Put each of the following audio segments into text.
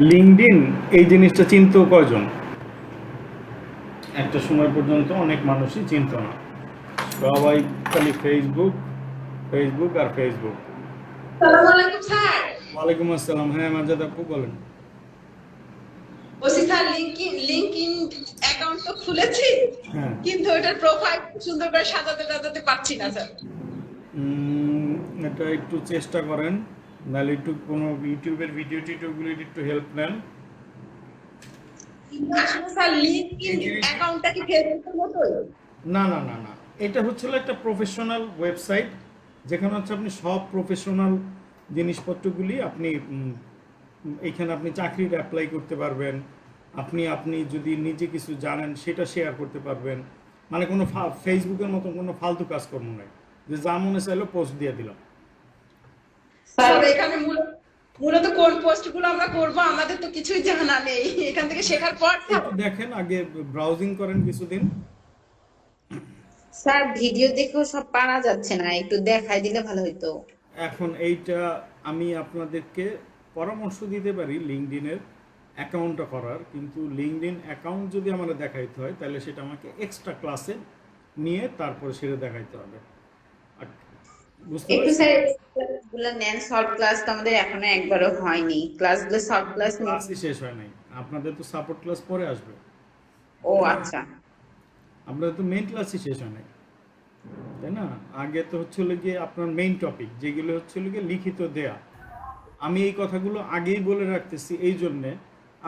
LinkedIn এই জিনিসটা চিনতো কয়জন? একটা সময় পর্যন্ত অনেক মানুষই চিনত না, সবাই খালি ফেসবুক ফেসবুক আর ফেসবুক। আসসালামু আলাইকুম স্যার। ওয়ালাইকুম আসসালাম। হ্যাঁ মাজাদ আপু বলেন। বলছি স্যার লিংকইন অ্যাকাউন্ট তো খুলেছি, হ্যাঁ। কিন্তু ওটার প্রোফাইল সুন্দর করে সাজাতে টাজাতে পারছি না স্যার। এটা একটু চেষ্টা করেন, নাহলে একটু কোনো ইউটিউবের ভিডিও টিডিওগুলো একটু হেল্প নেন। আসলে স্যার লিংকইন এই জিনিস- অ্যাকাউন্টটা কি ফেসবুকের মতোই? না না না না, এটা হচ্ছে একটা প্রফেশনাল ওয়েবসাইট, যেখানে হচ্ছে আপনি সব প্রফেশনাল জিনিসপত্রগুলি আপনি এইখানে আপনি চাকরির অ্যাপ্লাই করতে পারবেন। আপনি আপনি যদি নিজে কিছু জানেন সেটা শেয়ার করতে পারবেন। মানে কোনো ফেসবুকের মতো কোনো ফালতু কাজকর্ম নাই যে যা মনে চাইলো পোস্ট দিয়ে দিলাম। স্যার এখানে মূলত কোন পোস্টগুলো আমরা করব আমাদের তো কিছুই জানা নেই, এখান থেকে শেখার পর একটু দেখেন, আগে ব্রাউজিং করেন কিছুদিন। স্যার ভিডিও দেখেও সব পারা যাচ্ছে না, একটু দেখাই দিলে ভালো হতো। এখন এইটা আমি আপনাদেরকে পরামর্শ দিতে পারি লিঙ্কডইনের অ্যাকাউন্টটা করার, কিন্তু লিঙ্কডইন অ্যাকাউন্ট যদি আমার দেখাইতে হয় তাহলে সেটা আমাকে এক্সট্রা ক্লাসে নিয়ে তারপরে সেটা দেখাইতে হবে। আর বুঝতে একটু পারছি। স্যার ক্লাসগুলো নেন, শর্ট ক্লাস তো আমাদের এখনো একবারও হয়নি, ক্লাসগুলো শর্ট আমাদের ক্লাস নিন। ক্লাসই শেষ হয় নাই, আপনাদের তো সাপোর্ট ক্লাস পরে আসবে। ও আচ্ছা। আপনাদের তো মেইন ক্লাসই শেষ হয় নাই, তাই না? আগে তো হচ্ছিল গিয়ে আপনার মেইন টপিক যেগুলো হচ্ছিল গিয়ে লিখিত দেয়া। আমি এই কথাগুলো আগেই বলে রাখতেছি এই জন্যে,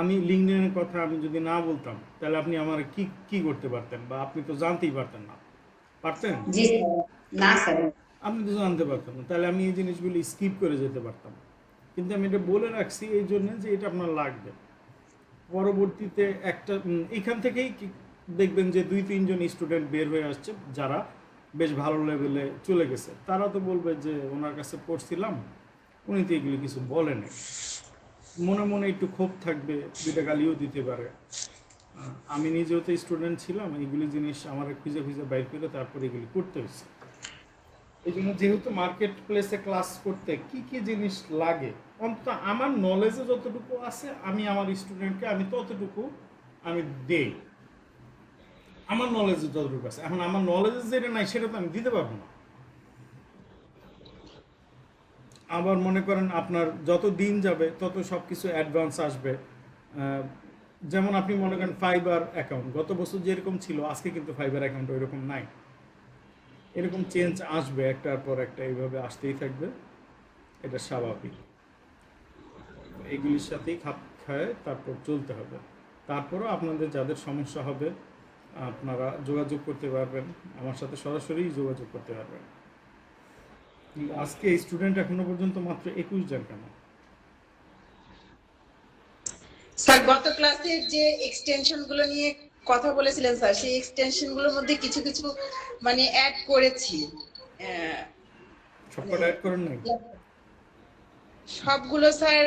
আমি লিঙ্কডইনের কথা আমি যদি না বলতাম তাহলে আপনি আমার কি কি করতে পারতেন, বা আপনি তো জানতেই পারতেন না। পারতেন? জি স্যার। না স্যার। আপনি তো জানতে পারতেন না, তাহলে আমি এই জিনিসগুলো স্কিপ করে যেতে পারতাম। কিন্তু আমি এটা বলে রাখছি এই জন্য যে এটা আপনার লাগবে পরবর্তীতে। একটা এখান থেকেই দেখবেন যে 2-3 জন স্টুডেন্ট বের হয়ে আসছে যারা বেশ ভালো লেভেলে চলে গেছে। তারা তো বলবে যে ওনার কাছে পড়ছিলাম, উনি তো এগুলি কিছু বলেনি। মনে মনে একটু ক্ষোভ থাকবে, দুইটা গালিও দিতে পারে। আমি নিজেও তো স্টুডেন্ট ছিলাম, এইগুলি জিনিস আমার খুঁজে খুঁজে বাইর করে তারপরে এগুলি করতে হয়েছে। এই জন্য যেহেতু মার্কেট প্লেসে ক্লাস করতে কি কি জিনিস লাগে, অন্তত আমার নলেজে যতটুকু আছে আমি আমার স্টুডেন্টকে আমি ততটুকু আমি দেই। আমার নলেজে যতটুকু আছে, এখন আমার নলেজে যেটা নাই সেটা তো আমি দিতে পারবো না। আবার মনে করেন আপনার যত দিন যাবে তত সব কিছু অ্যাডভান্স আসবে। যেমন আপনি মনে করেন ফাইবার অ্যাকাউন্ট গত বছর যেরকম ছিল আজকে কিন্তু ফাইবার অ্যাকাউন্ট ওইরকম নাই। এরকম চেঞ্জ আসবে, একটার পর একটা এইভাবে আসতেই থাকবে, এটা স্বাভাবিক। এগুলির সাথেই খাপ খায় তারপর চলতে হবে। তারপরও আপনাদের যাদের সমস্যা হবে আপনারা যোগাযোগ করতে পারবেন, আমার সাথে সরাসরি যোগাযোগ করতে পারবেন। কিন্তু আজকে স্টুডেন্ট এখনো পর্যন্ত মাত্র 21 জন কেন? স্যার গত ক্লাসে যে এক্সটেনশন গুলো নিয়ে কথা বলেছিলেন স্যার, সেই এক্সটেনশন গুলোর মধ্যে কিছু কিছু মানে অ্যাড করেছি। মানে সবকটা অ্যাড করেন নাই? সবগুলো স্যার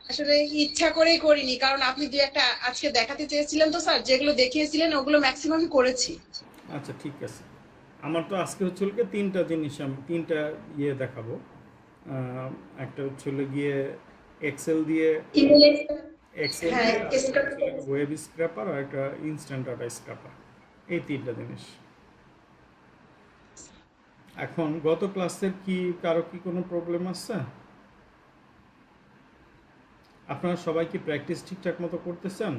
আসলে ইচ্ছা করেই করিনি, কারণ আপনি দুই একটা আজকে দেখাতে চেয়েছিলেন তো স্যার, যেগুলো দেখিয়েছিলেন ওগুলো ম্যাক্সিমামই করেছি। আচ্ছা ঠিক আছে। আমার তো আজকে হচ্ছিল গিয়ে তিনটা জিনিস, আমি তিনটা ইয়ে দেখাবো। আহ, একটা হচ্ছিল গিয়ে এক্সেল দিয়ে, ইমেলে এক্সেল হ্যাঁ দিয়ে আর একটা স্ক্রাব। হচ্ছিল ওয়েব স্ক্র্যাপার আর একটা ইনস্ট্যান্ট ডাটা স্ক্র্যাপার। এই তিনটা জিনিস। এখন গত ক্লাসের কি কারো কি কোনো প্রবলেম আছে? আপনারা সবাই কি প্র্যাকটিস ঠিকঠাক মতো করতেছেন?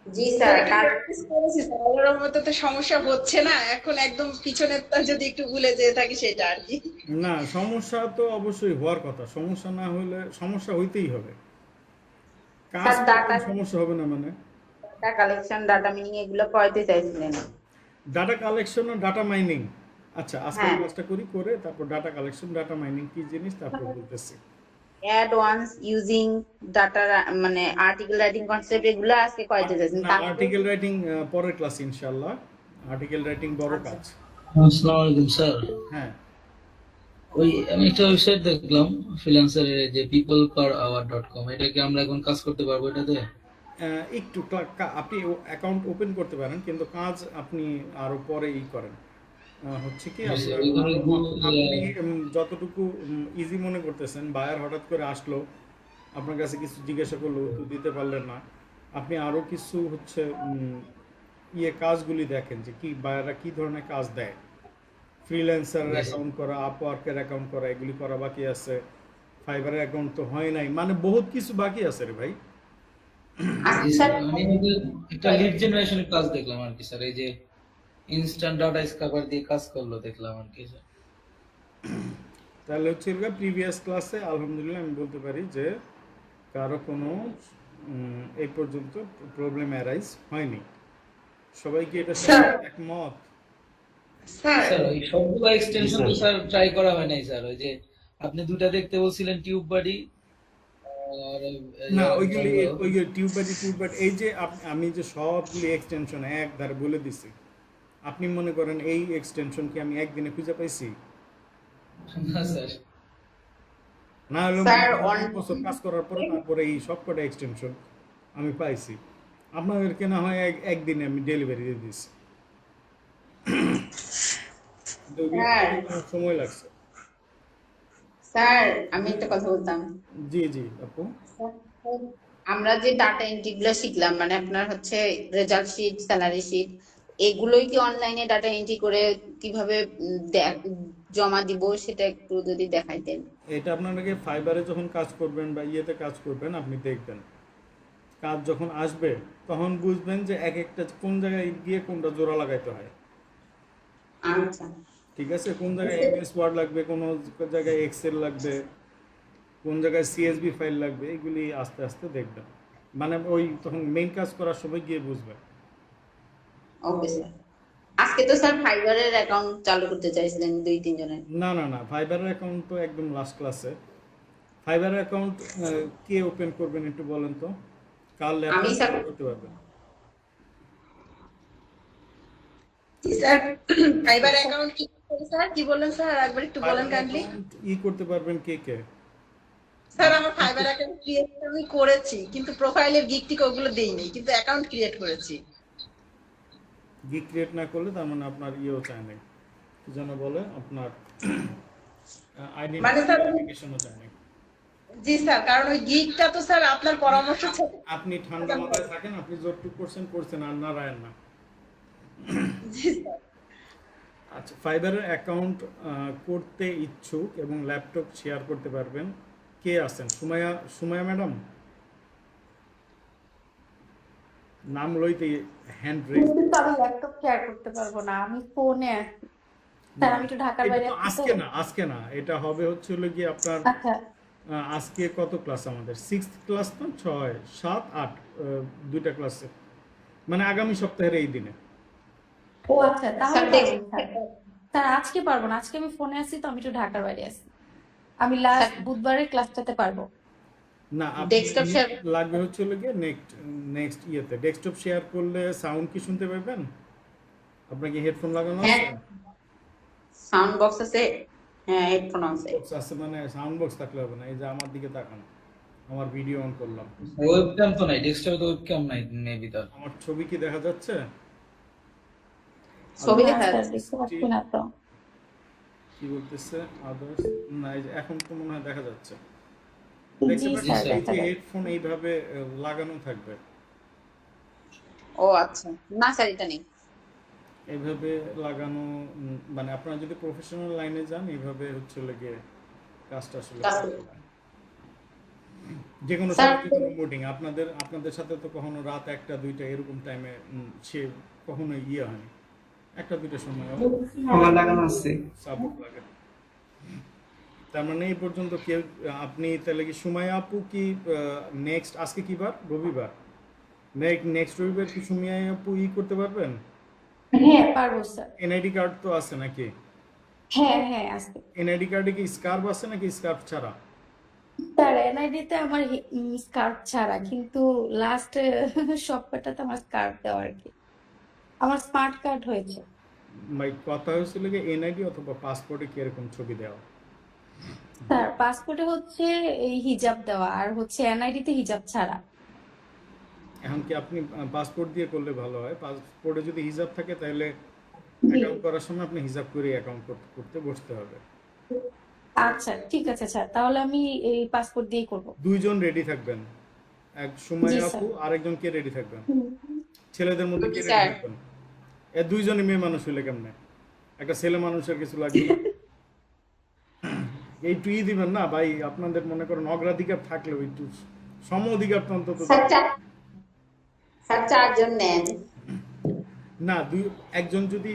জি স্যার। প্র্যাকটিস করেছি স্যার, আল্লাহর রহমতে তো সমস্যা হচ্ছে না এখন, একদম পিছনের যদি একটু ভুলে যেয়ে থাকি সেটা আর কি। না, সমস্যা তো অবশ্যই হওয়ার কথা, সমস্যা না হলে সমস্যা হইতেই হবে। কাজ স্যার করবেন সমস্যা হবে না মানে? ডাটা কালেকশন, ডাটা মিনিং এগুলো পড়াইতে চাইছিলেন। ডাটা কালেকশন ও ডাটা মাইনিং। আচ্ছা আজকে এই হ্যাঁ। কাজটা করি, করে তারপর ডাটা কালেকশন ডাটা মাইনিং কি জিনিস তারপর বলতেছি। অ্যাড ওয়ান্স ইউজিং ডাটা, মানে আর্টিকেল রাইটিং কনসেপ্ট, এগুলো আজকে করাইতে চাইছেন না, তাহলে। আর্টিকেল রাইটিং পরের ক্লাস ইনশাআল্লাহ। আর্টিকেল রাইটিং বড় আচ্ছা। কাজ। আসসালামু আলাইকুম স্যার। হ্যাঁ। ওই আমি একটা ওয়েবসাইট দেখলাম ফ্রিল্যান্সারের, যে peopleperhour.com, এটা কি আমরা এখন কাজ করতে পারবো এটাতে? একটু আপনি অ্যাকাউন্ট ওপেন করতে পারেন, কিন্তু কাজ আপনি আরো পরে করেন। হচ্ছে কি আপনার ওইখানে আপনি যতটুকু ইজি মনে করতেছেন, বায়ার হঠাৎ করে আসলো আপনার কাছে কিছু জিজ্ঞাসা করলো উত্তর দিতে পারলেন না, আপনি আরো কিছু হচ্ছে কাজগুলি দেখেন যে কি বায়াররা কি ধরনের কাজ দেয়। ফ্রিল্যান্সারের Yes. অ্যাকাউন্ট করা, আপওয়ার্কের অ্যাকাউন্ট করা, এগুলি করা বাকি আছে। ফাইবারের অ্যাকাউন্ট তো হয় নাই, মানে বহুত কিছু বাকি আছে রে ভাই। জি স্যার স্যার, আমি আমাদের একটা লিড জেনারেশনের কাজ দেখলাম আর কি স্যার, এই যে ইনস্ট্যান্ট ডাটা স্ক্রাপার দিয়ে কাজ করলো দেখলাম আর কি স্যার। তাহলে হচ্ছে প্রিভিয়াস ক্লাসে আলহামদুলিল্লাহ আমি বলতে পারি যে কারো কোনো এই পর্যন্ত প্রবলেম অ্যারাইজ হয়নি। সবাই কি এটা স্যার একমত? স্যার স্যার ওই সবগুলো এক্সটেনশন তো স্যার ট্রাই করা হয় নাই স্যার, ওই যে আপনি দুটা দেখতে বলছিলেন টিউব বডি আর না, ওইগুলি টিউব বাট এই যে আমি যে সবগুলি এক্সটেনশন এক ধারে বলে দিছি, আপনি মনে করেন এই এক্সটেনশন কি আমি একদিনে খুঁজে পাইছি? না স্যার। না হলে স্যার অনেক বছর কাজ করার পরে তারপরে এই সবকটা এক্সটেনশন আমি পাইছি। আপনাদেরকে না হয় একদিনে আমি ডেলিভারি দিয়ে দিছি, কিন্তু ওইগুলো স্যার করতে আমার সময় লাগছে। স্যার আমি একটা কথা বলতাম। জি জি আপু। আমরা যে ডাটা এন্ট্রি গুলো শিখলাম, মানে আপনার হচ্ছে রেজাল্ট শিট, স্যালারি শিট, এগুলোই কি অনলাইনে ডাটা এন্ট্রি করে কিভাবে জমা দিব, সেটা একটু যদি দেখাইতেন। এটা আপনাকে ফাইবারে যখন কাজ করবেন বা ইয়েতে কাজ করবেন আপনি দেখবেন, কাজ যখন আসবে তখন বুঝবেন যে এক একটা কোন জায়গায় গিয়ে কোনটা জোড়া লাগাইতে হয়। আচ্ছা ঠিক আছে, কোন জায়গায় এমএস ওয়ার্ড লাগবে, কোন জায়গায় এক্সেল লাগবে, কোন জায়গায় সিএসভি ফাইল লাগবে, এগুলি আস্তে আস্তে দেখবেন, মানে ওই তখন মেইন কাজ করার সময় গিয়ে বুঝবেন। Okay sir. আজকে তো স্যার ফাইবারের অ্যাকাউন্ট চালু করতে চাইছিলেন 2-3 জনের। না না না, ফাইবারের অ্যাকাউন্ট তো একদম লাস্ট ক্লাসে। ফাইবারের অ্যাকাউন্ট কে ওপেন করবেন একটু বলেন তো, কার আমি ল্যাপটপ স্যার। করতে পারবেন? স্যার ফাইবার অ্যাকাউন্ট কি করে স্যার, কি বললেন স্যার, একবার একটু বলেন ফাইবার কাইন্ডলি। অ্যাকাউন্ট করতে পারবেন কে কে? স্যার আমার ফাইবার অ্যাকাউন্ট ক্রিয়েট আমি করেছি, কিন্তু প্রোফাইলের গিগ টিক ওগুলো দেইনি, কিন্তু অ্যাকাউন্ট ক্রিয়েট করেছি। গিগ ক্রিয়েট না করলে তার মানে আপনার ইয়েও চায় না, কি যেন বলে আপনার মানে স্যার আইডেন্টিফিকেশনও চায় না। জি স্যার, কারণ ওই গিগটা তো স্যার আপনার পরামর্শ ছাড়া। আপনি ঠান্ডা মাথায় থাকেন, আপনি যতটুকু করছেন আর না রায়েন না। জি স্যার। আচ্ছা, ফাইবারের অ্যাকাউন্ট করতে ইচ্ছুক এবং ল্যাপটপ শেয়ার করতে পারবেন কে আছেন? সুমাইয়া ম্যাডাম নাম লইতে হ্যান্ড রেজ। কিন্তু আমি ল্যাপটপ শেয়ার করতে পারবো না, আমি ফোনে আছি স্যার, আমি একটু ঢাকার এটা বাইরে তো আছি তো। আজকে না, এটা হবে হচ্ছে হলো গিয়ে আপনার আচ্ছা আজকে কত ক্লাস আমাদের? 6th ক্লাস তো, 6, 7, 8 দুইটা ক্লাসে, মানে আগামী সপ্তাহের এই দিনে। ও আচ্ছা, তাহলে স্যার পারবো স্যার। স্যার আজকে পারবো না, আজকে আমি ফোনে আছি তো, আমি একটু ঢাকার বাইরে আছি। আমি লাস্ট বুধবারের ক্লাসটাতে পারবো। না, ডেস্কটপ শেয়ার। লাগবে হচ্ছে হলো গিয়ে নেক্সট ইয়েতে। ডেস্কটপ শেয়ার করলে সাউন্ড কি শুনতে পারবেন? আপনার কি হেডফোন লাগানো হ্যাঁ আছে? সাউন্ড বক্স আছে, হ্যাঁ হেডফোন আছে। বক্স আছে, মানে সাউন্ড বক্স থাকলে হবে না। এই যে আমার দিকে তাকান, আমার ভিডিও অন করলাম, ওয়েবক্যাম তো নাই, ডেস্কটপে তো ওয়েবক্যাম নাই মেবি তার। আমার ছবি কি দেখা যাচ্ছে? ছবি না দেখা স্যার, যাচ্ছে। দেখতে পাচ্ছি না তো। কি বলতেছে আদার্স? না, এই যে এখন তো মনে হয় দেখা যাচ্ছে। জি দেখতে পাচ্ছেন স্যার, এই দেখা যে যাচ্ছে। হেডফোন এইভাবে লাগানো থাকবে, ও আচ্ছা, না স্যার এটা নেই। এইভাবে লাগানো। মানে আপনারা যদি প্রফেশনাল লাইনে যান এইভাবে হচ্ছে লেগে কাজটা আসলে কাজ করতে করতে। হয়। যে কোনো স্যার সময় যে কোনো মিটিং আপনাদের সাথে তো কখনো রাত 1টা 2টা এরকম টাইমে সে কখনো ইয়ে হয়নি, 1টা 2টার সময় আমার লাগানো আছে। সাপোর্ট লাগে। তার মানে এই পর্যন্ত কেউ আপনি তাহলে কি সুমাইয়া আপু কি নেক্সট, আজকে কি বার? রবিবার। নেক্সট রবিবার কি সুমাইয়া আপু করতে পারবেন? হ্যাঁ পারবো স্যার। এনআইডি কার্ড তো আছে নাকি? হ্যাঁ হ্যাঁ আসবে এনআইডি কার্ডে কি স্কার্ফ আছে নাকি স্কার্ফ ছাড়া? স্যার। এনআইডি তে আমার স্কার্ফ ছাড়া, কিন্তু লাস্ট সপ্তাহটাতে আমার স্কার্ফ দেওয়া আর কি। আমার স্মার্ট কার্ড হয়েছে। ভাই কথা হয়েছিল কি এনআইডি অথবা পাসপোর্টে কি এরকম ছবি দেওয়া? স্যার পাসপোর্টে হচ্ছে এই হিজাব দেওয়া, আর হচ্ছে এনআইডি তে হিজাব ছাড়া। এখন কি আপনি পাসপোর্ট দিয়ে করলে ভালো হয়। পাসপোর্টে যদি হিসাব থাকে তাহলে জি অ্যাকাউন্ট করার সময় আপনি হিসাব করে অ্যাকাউন্ট করতে বসতে হবে। আচ্ছা ঠিক আছে স্যার, তাহলে আমি এই পাসপোর্ট দিয়ে করব। দুইজন রেডি থাকবেন, এক সময় জি আপু স্যার। আরেকজন কে রেডি থাকবেন, হুম। ছেলেদের মধ্যে কে জি রেডি স্যার। থাকবেন? এ দুইজনই মেয়ে মানুষ হইলে কেমনে, একটা ছেলে মানুষের কিছু লাগবে না? একটু দিবেন না ভাই, আপনাদের মনে করেন অগ্রাধিকার থাকলেও একটু সম অধিকার তো অন্তত স্যার দিবেন। স্যার 4 জন নেন। না একজন যদি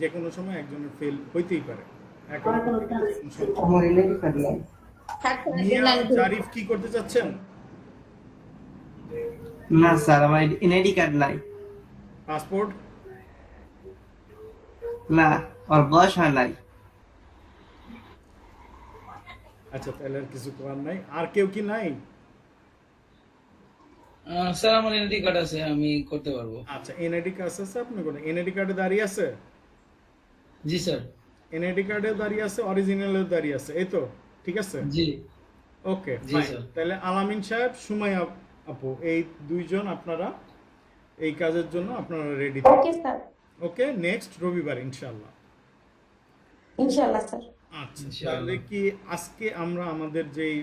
যে কোনো সময় একজনের ফেল হইতেই পারে, এখন স্যার 4 জন মিয়া নেন। জারিফ কি করতে চাচ্ছেন? না স্যার, আমার এনআইডি কার্ড নাই। পাসপোর্ট? না, ওর বয়স হয় নাই। আচ্ছা তাহলে আর কিছু করার নাই। আর কেউ কি নাই? স্যার আমার এনআইডি কার্ড আছে, আমি করতে পারবো। আচ্ছা এনআইডি কার্ড আছে আপনার কোনো? এনআইডি কার্ডে দাঁড়িয়ে আছে? জি স্যার। এনআইডি কার্ডেও দাঁড়িয়ে আছে, অরিজিনালেও দাঁড়িয়ে আছে, এই তো? ঠিক আছে, জি ওকে জি ফাইন। স্যার। তাহলে আলামিন সাহেব, সুমাইয়া আপু, এই দুইজন আপনারা এই কাজের জন্য আপনারা রেডি থাকুন। Okay sir. ওকে, নেক্সট রবিবার ইনশাআল্লাহ। ইনশাআল্লাহ স্যার। আচ্ছা ইনশাআল্লাহ। তাহলে কি আজকে আমরা আমাদের যেই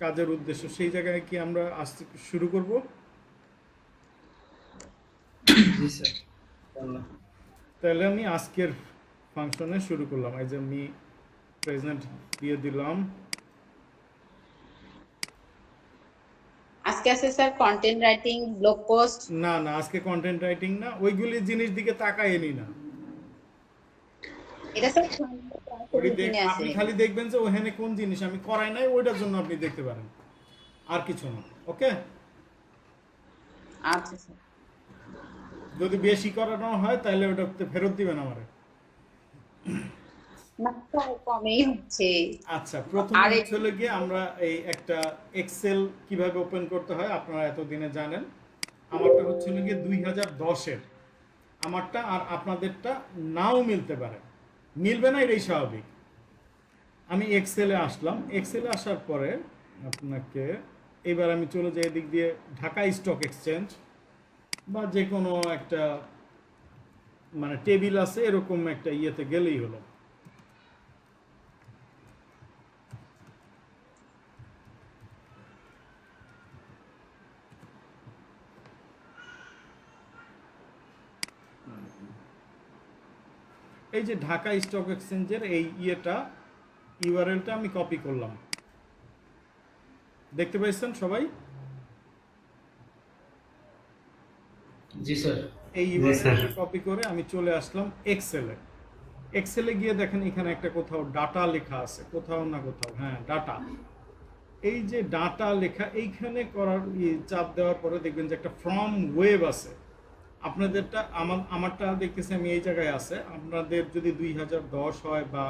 কাজের উদ্দেশ্য সেই জায়গায় কি আমরা আজকে শুরু করব? জি স্যার। ইনশাআল্লাহ। তাহলে আমি আজকের ফাংশনে শুরু করলাম। এই যে আমি প্রেজেন্ট দিয়ে দিলাম। আজকে আছে sir content writing, blog post. না না, আজকে কন্টেন্ট রাইটিং না, ওইগুলি জিনিস দিকে তাকায়নি না। এটা স্যার আপনি আছে। খালি দেখবেন যে ওখানে কোন জিনিস আমি করাই নাই, ওইটার জন্য আপনি দেখতে পারেন, আর কিছু না। ওকে, আচ্ছা স্যার। যদি বেশি করানো হয় তাহলে ওটাতে ফেরত দিবেন আমারে। না স্যার কমই হচ্ছে। আচ্ছা, প্রথমে আর হচ্ছে গিয়ে আমরা এই একটা এক্সেল কিভাবে ওপেন করতে হয় আপনারা এতদিনে জানেন। আমারটা হচ্ছে গিয়ে 2010-এর, আমারটা আর আপনাদেরটা নাও মিলতে পারে, মিলবে না, এটাই স্বাভাবিক। আমি এক্সেলে আসলাম, এক্সেলে আসার পরে আপনাকে এবার আমি চলে যাই এদিক দিয়ে ঢাকা স্টক এক্সচেঞ্জ, বা যে কোনো একটা মানে টেবিল আছে এরকম একটা ইয়েতে গেলেই হলো। এই যে ঢাকা স্টক এক্সচেঞ্জের এই ইউআরএলটা আমি কপি করলাম, দেখতে পাইছেন সবাই? জি স্যার। এই জি, স্যার। ইউআরএল কপি করে আমি চলে আসলাম এক্সেলে। এক্সেলে গিয়ে দেখেন এখানে একটা কোথাও ডাটা লেখা আছে, কোথাও না কোথাও, হ্যাঁ ডাটা। এই যে ডাটা লেখা এইখানে করার চাপ দেওয়ার পরে দেখবেন যে একটা ফ্রম ওয়েব আছে। আপনাদেরটা আমারটা দেখতেছি আমি এই জায়গায় আছে। আপনাদের যদি 2010 হয় বা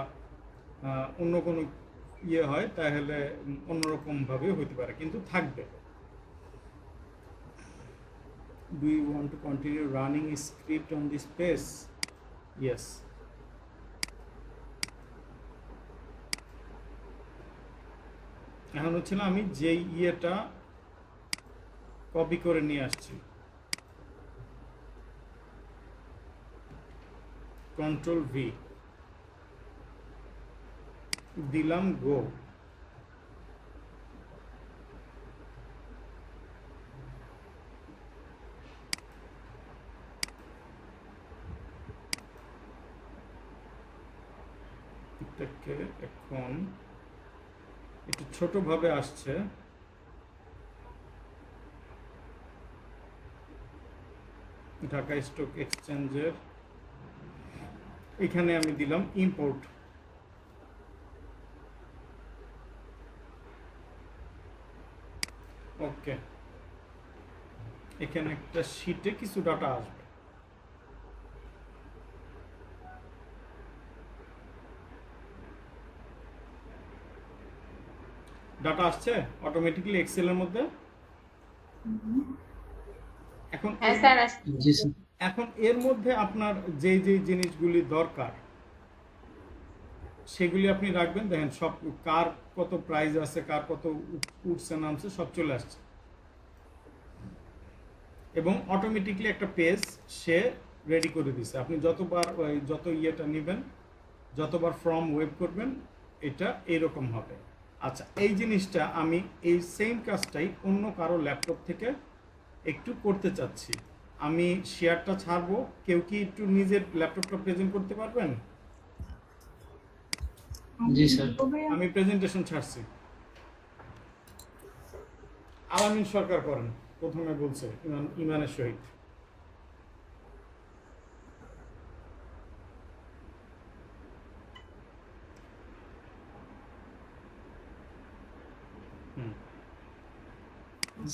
অন্য কোনো ইয়ে হয় তাহলে অন্যরকম ভাবে হইতে পারে, কিন্তু থাকবে। Do you want to continue running a script on this page? Yes. এখন হচ্ছে না, আমি যে ইয়েটা কপি করে নিয়ে আসছি, কন্ট্রোল ভি দিলাম, গো। এটাকে এখন একটু ছোটভাবে আসছে, ঢাকা স্টক এক্সচেঞ্জের এখানে আমি দিলাম ইম্পোর্ট। ওকে, এখানে একটা শীটে কিছু ডাটা আসবে। ডাটা আসছে অটোমেটিক্যালি এক্সেলের মধ্যে। এখন হ্যাঁ স্যার। জি স্যার। এখন এর মধ্যে আপনার যে যে জিনিসগুলি দরকার সেগুলি আপনি রাখবেন। দেখেন সব কার কত প্রাইস আছে, কার কত উঠছে নামছে সব চলে আসছে, এবং অটোমেটিকলি একটা পেজ সে রেডি করে দিছে। আপনি যতবার যত ইয়েটা নেবেন, যতবার ফ্রম ওয়েব করবেন, এটা এরকম হবে। আচ্ছা, এই জিনিসটা আমি এই সেম কাজটাই অন্য কারো ল্যাপটপ থেকে একটু করতে চাচ্ছি। আমি শেয়ারটা ছাড়বো, কেউ কি একটু নিজের ল্যাপটপটা প্রেজেন্ট করতে পারবেন? জি স্যার। আমি প্রেজেন্টেশন ছাড়ছি। আলামিন সরকার করেন, প্রথমে বলছে ইমানের সহিত।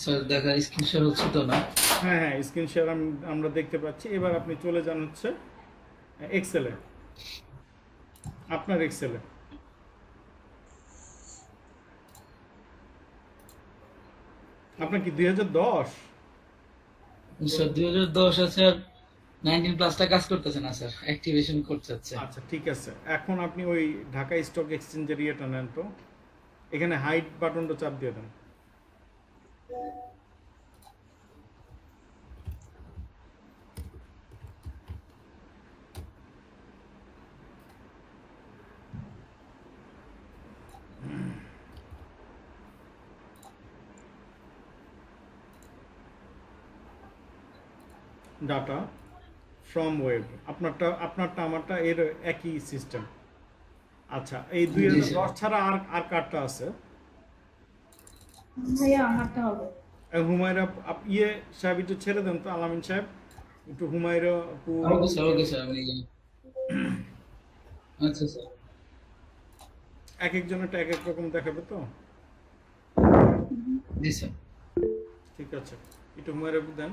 স্যার দেখা স্ক্রিন শেয়ার হচ্ছে তো না? হ্যাঁ হ্যাঁ, স্ক্রিন শেয়ার আমরা দেখতে পাচ্ছি। এবার আপনি চলে যান হচ্ছে এক্সেলে, আপনার এক্সেলে। আপনার কি 2010? স্যার 2010 আছে আর 19 প্লাসটা কাজ করতেছে না স্যার, অ্যাক্টিভেশন করতে হচ্ছে। আচ্ছা ঠিক আছে, এখন আপনি ওই ঢাকা স্টক এক্সচেঞ্জের ইয়েটা নেন তো, এখানে হাইড বাটনটা চাপ দিয়ে দেন। ডাটা ফ্রম ওয়েব, আপনারটা আমারটা এর একই সিস্টেম। আচ্ছা, এই 2010 ছাড়া আর কার্ডটা আছে? ভাইয়া আমারটা হবে। হুমায়রা ইয়ে সাহেব একটু ছেড়ে দেন তো, আলামিন সাহেব একটু হুমায়রা আপু। ওকে স্যার আমি আচ্ছা স্যার। এক একজনেরটা এক এক রকম দেখাবে তো। জি স্যার। ঠিক আছে, একটু হুমায়রা আপু দেন।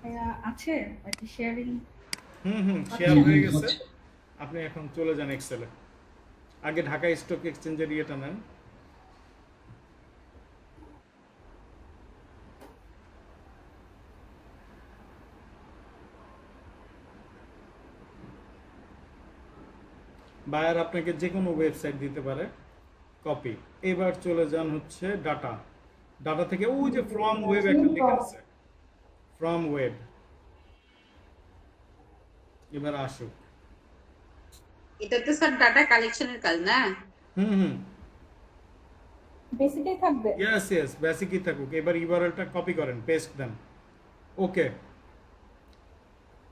ভাইয়া আছে একটা শেয়ারিং। শেয়ার হয়ে গেছে। আপনি এখন চলে যান এক্সেলে। আগে ঢাকা স্টক এক্সচেঞ্জের ইয়েটা নেন। বায়ার আপনাকে যে কোনো ওয়েবসাইট দিতে পারে, কপি। এবার চলে যান হচ্ছে ডাটা। ডাটা থেকে ওই যে ফ্রম ওয়েব একটা লেখা আছে, ফ্রম ওয়েব। এবার আসুক। এটা তো স্যার ডাটা কালেকশনের কাজ না? হুম, বেসিকই থাকবে। ইয়েস বেসিকই থাকুক। এবার ইউআরএলটা কপি করেন, পেস্ট দেন। ওকে,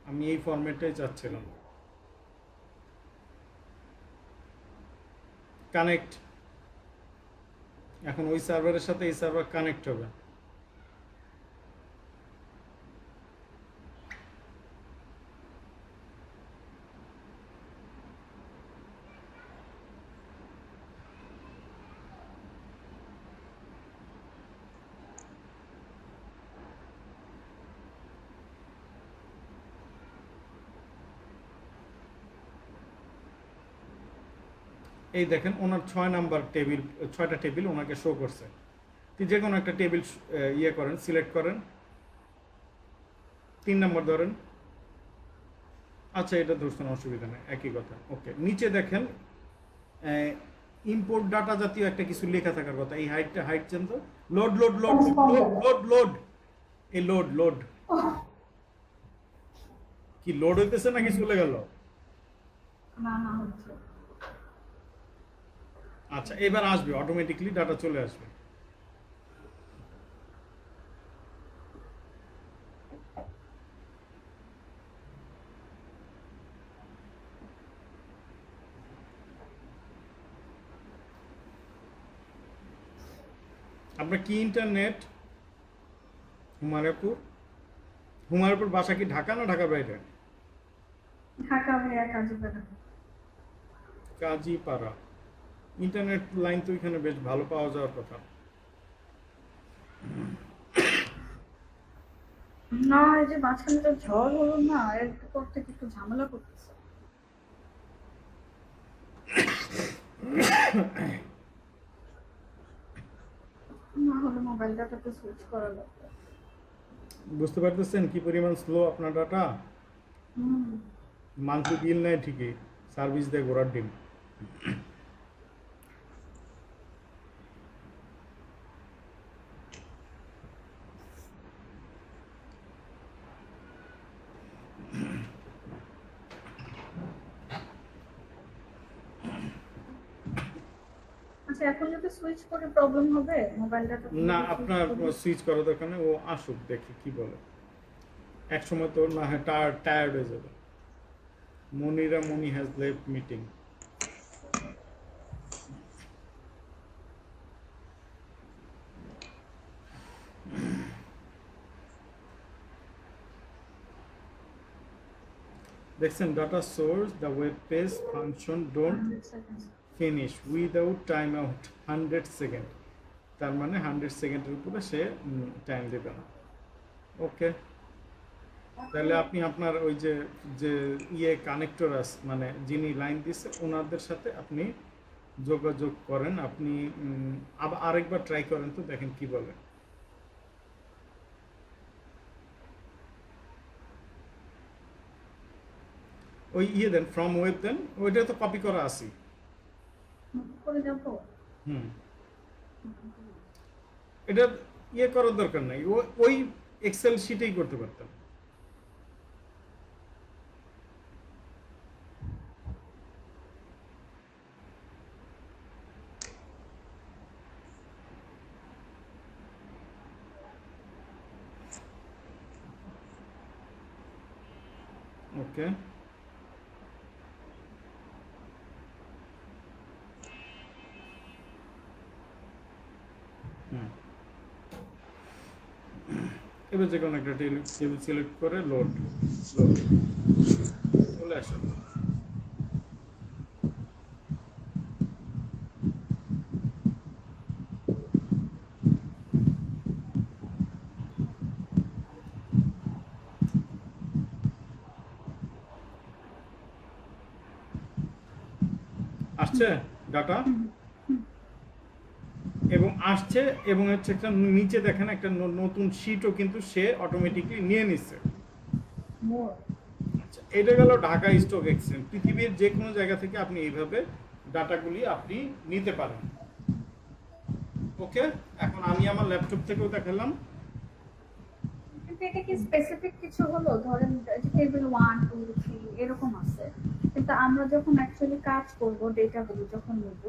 আমি এই ফরম্যাটটাই চাচ্ছিলাম। কানেক্ট। এখন ওই সার্ভারের সাথে এই সার্ভার কানেক্ট হবে। এই দেখেন ওনার 6 নাম্বার টেবিল, 6টা টেবিল ওনাকে শো করছে। যে কোনো একটা টেবিল ইয়ে করেন, সিলেক্ট করেন, 3 নাম্বার ধরেন। আচ্ছা, এটা ধরছেন, অসুবিধা নেই, একই কথা। ওকে, নিচে দেখেন ইম্পোর্ট ডাটা জাতীয় একটা কিছু লেখা থাকার কথা। এই হাইট চেন তো, load load load load load load, এই লোড লোড কি লোড হইতেছে নাকি চলে গেল? না হচ্ছে। আচ্ছা, এবার আসবে অটোমেটিকলি, ডাটা চলে আসবে। আপনার কি ইন্টারনেট? হুমায়রাপুর বাসা কি ঢাকা না ঢাকার বাইরে? ঢাকা ভাইয়া কাজীপাড়া। কাজীপাড়া। ইন্টারনেট লাইন তো এখানে বেশ ভালো পাওয়া যাওয়ার কথা। না, এই যে মাঝখানে তো ঝড় হলো না, এর পর থেকে একটু ঝামেলা করতেছে। না হলে মোবাইল ডাটাতে সুইচ করা লাগবে। বুঝতে পারতেছেন কি পরিমাণ স্লো আপনার ডাটা? মান্থলি বিল নেয় ঠিকই, সার্ভিস দেয় ঘোড়ার ডিম। আচ্ছা এখন যদি সুইচ করে প্রবলেম হবে মোবাইল ডাটা না, আপনার সুইচ করার দরকার নেই, ও আসুক দেখি কি বলে। এক সময় তো না হয় টায়ার্ড হয়ে যাবে। মনি হ্যাজ লেফট মিটিং। দেখছেন, data source the web page function don't finish without time out 100 second. তার মানে 100 সেকেন্ডের উপরে সে টাইম দেবে না। ওকে, তাহলে আপনি আপনার ওই যে যে কানেক্টর আছে, মানে যিনি লাইন দিচ্ছে ওনাদের সাথে আপনি যোগাযোগ করেন। আপনি আবার আরেকবার ট্রাই করেন তো, দেখেন কি বলে। ওই দেন, ফ্রম ওয়েব দেন, ওইটা তো কপি করা আছে। করে যাব এটা করার দরকার নাই, ওই এক্সেল শিটেই করতে পারতাম। ওকে, এবার যে কোনো একটা টেবিল সিলেক্ট করে লোড চলে আসে। আসছে ডাটা, এবং আসছে, এবং হচ্ছে একটা নিচে দেখেন একটা নতুন শিটও কিন্তু সে অটোমেটিকলি নিয়ে নিচ্ছে। আচ্ছা, এটা গেল ঢাকা স্টক এক্সচেঞ্জ। পৃথিবীর যে কোনো জায়গা থেকে আপনি এইভাবে ডাটাগুলি আপনি নিতে পারেন। ওকে, এখন আমি আমার ল্যাপটপ থেকেও দেখালাম। কিন্তু এটা কি স্পেসিফিক কিছু হলো, ধরেন টেবিল 1 2 3 এরকম আছে, কিন্তু আমরা যখন অ্যাকচুয়ালি কাজ করব ডেটাগুলো যখন নেব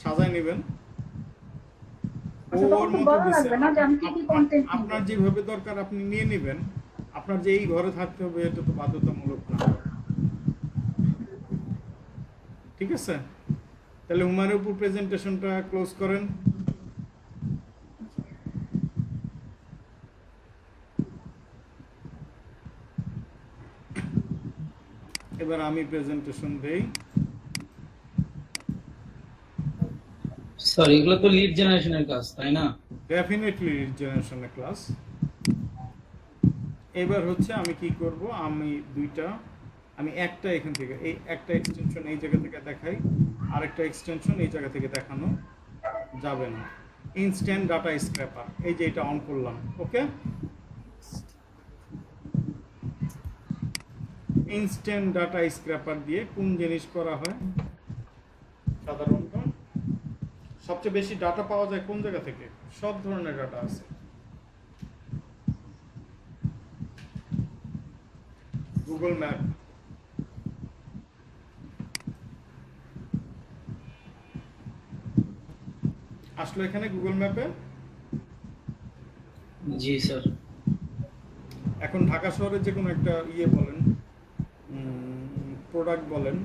সাজায় নেবেন, আচ্ছা তখন তো বলা লাগবে না যে আমি কি কি কন্টেন্ট নিব। আপনার যেভাবে দরকার আপনি নিয়ে নেবেন। আপনার যে এই ঘরে থাকতে হবে এটা তো বাধ্যতামূলক না। ঠিক আছে, তাহলে হুমায়ুনের উপর প্রেজেন্টেশনটা ক্লোজ করেন। এবার আমি প্রেজেন্টেশন দেই। স্যার এগুলো তো লিড জেনারেশনের কাজ, তাই না? ডেফিনেটলি জেনারেশনের ক্লাস। এবার হচ্ছে আমি কি করব, আমি একটা এখান থেকে এই একটা এক্সটেনশন এই জায়গা থেকে দেখাই, আরেকটা এক্সটেনশন এই জায়গা থেকে দেখানো যাবে না। ইনস্ট্যান্ট ডাটা স্ক্র্যাপার, এই যে এটা অন করলাম। ওকে, ইনস্ট্যান্ট ডাটা স্ক্র্যাপার দিয়ে কোন জিনিস করা হয় সাধারণত? সবচেয়ে বেশি ডাটা পাওয়া যায় কোন জায়গা থেকে? সব ধরনের ডাটা আছে। গুগল ম্যাপ, আসলো এখানে গুগল ম্যাপে। জি স্যার। এখন ঢাকা শহরের যে কোনো একটা বলেন, প্রোডাক্ট বলেন,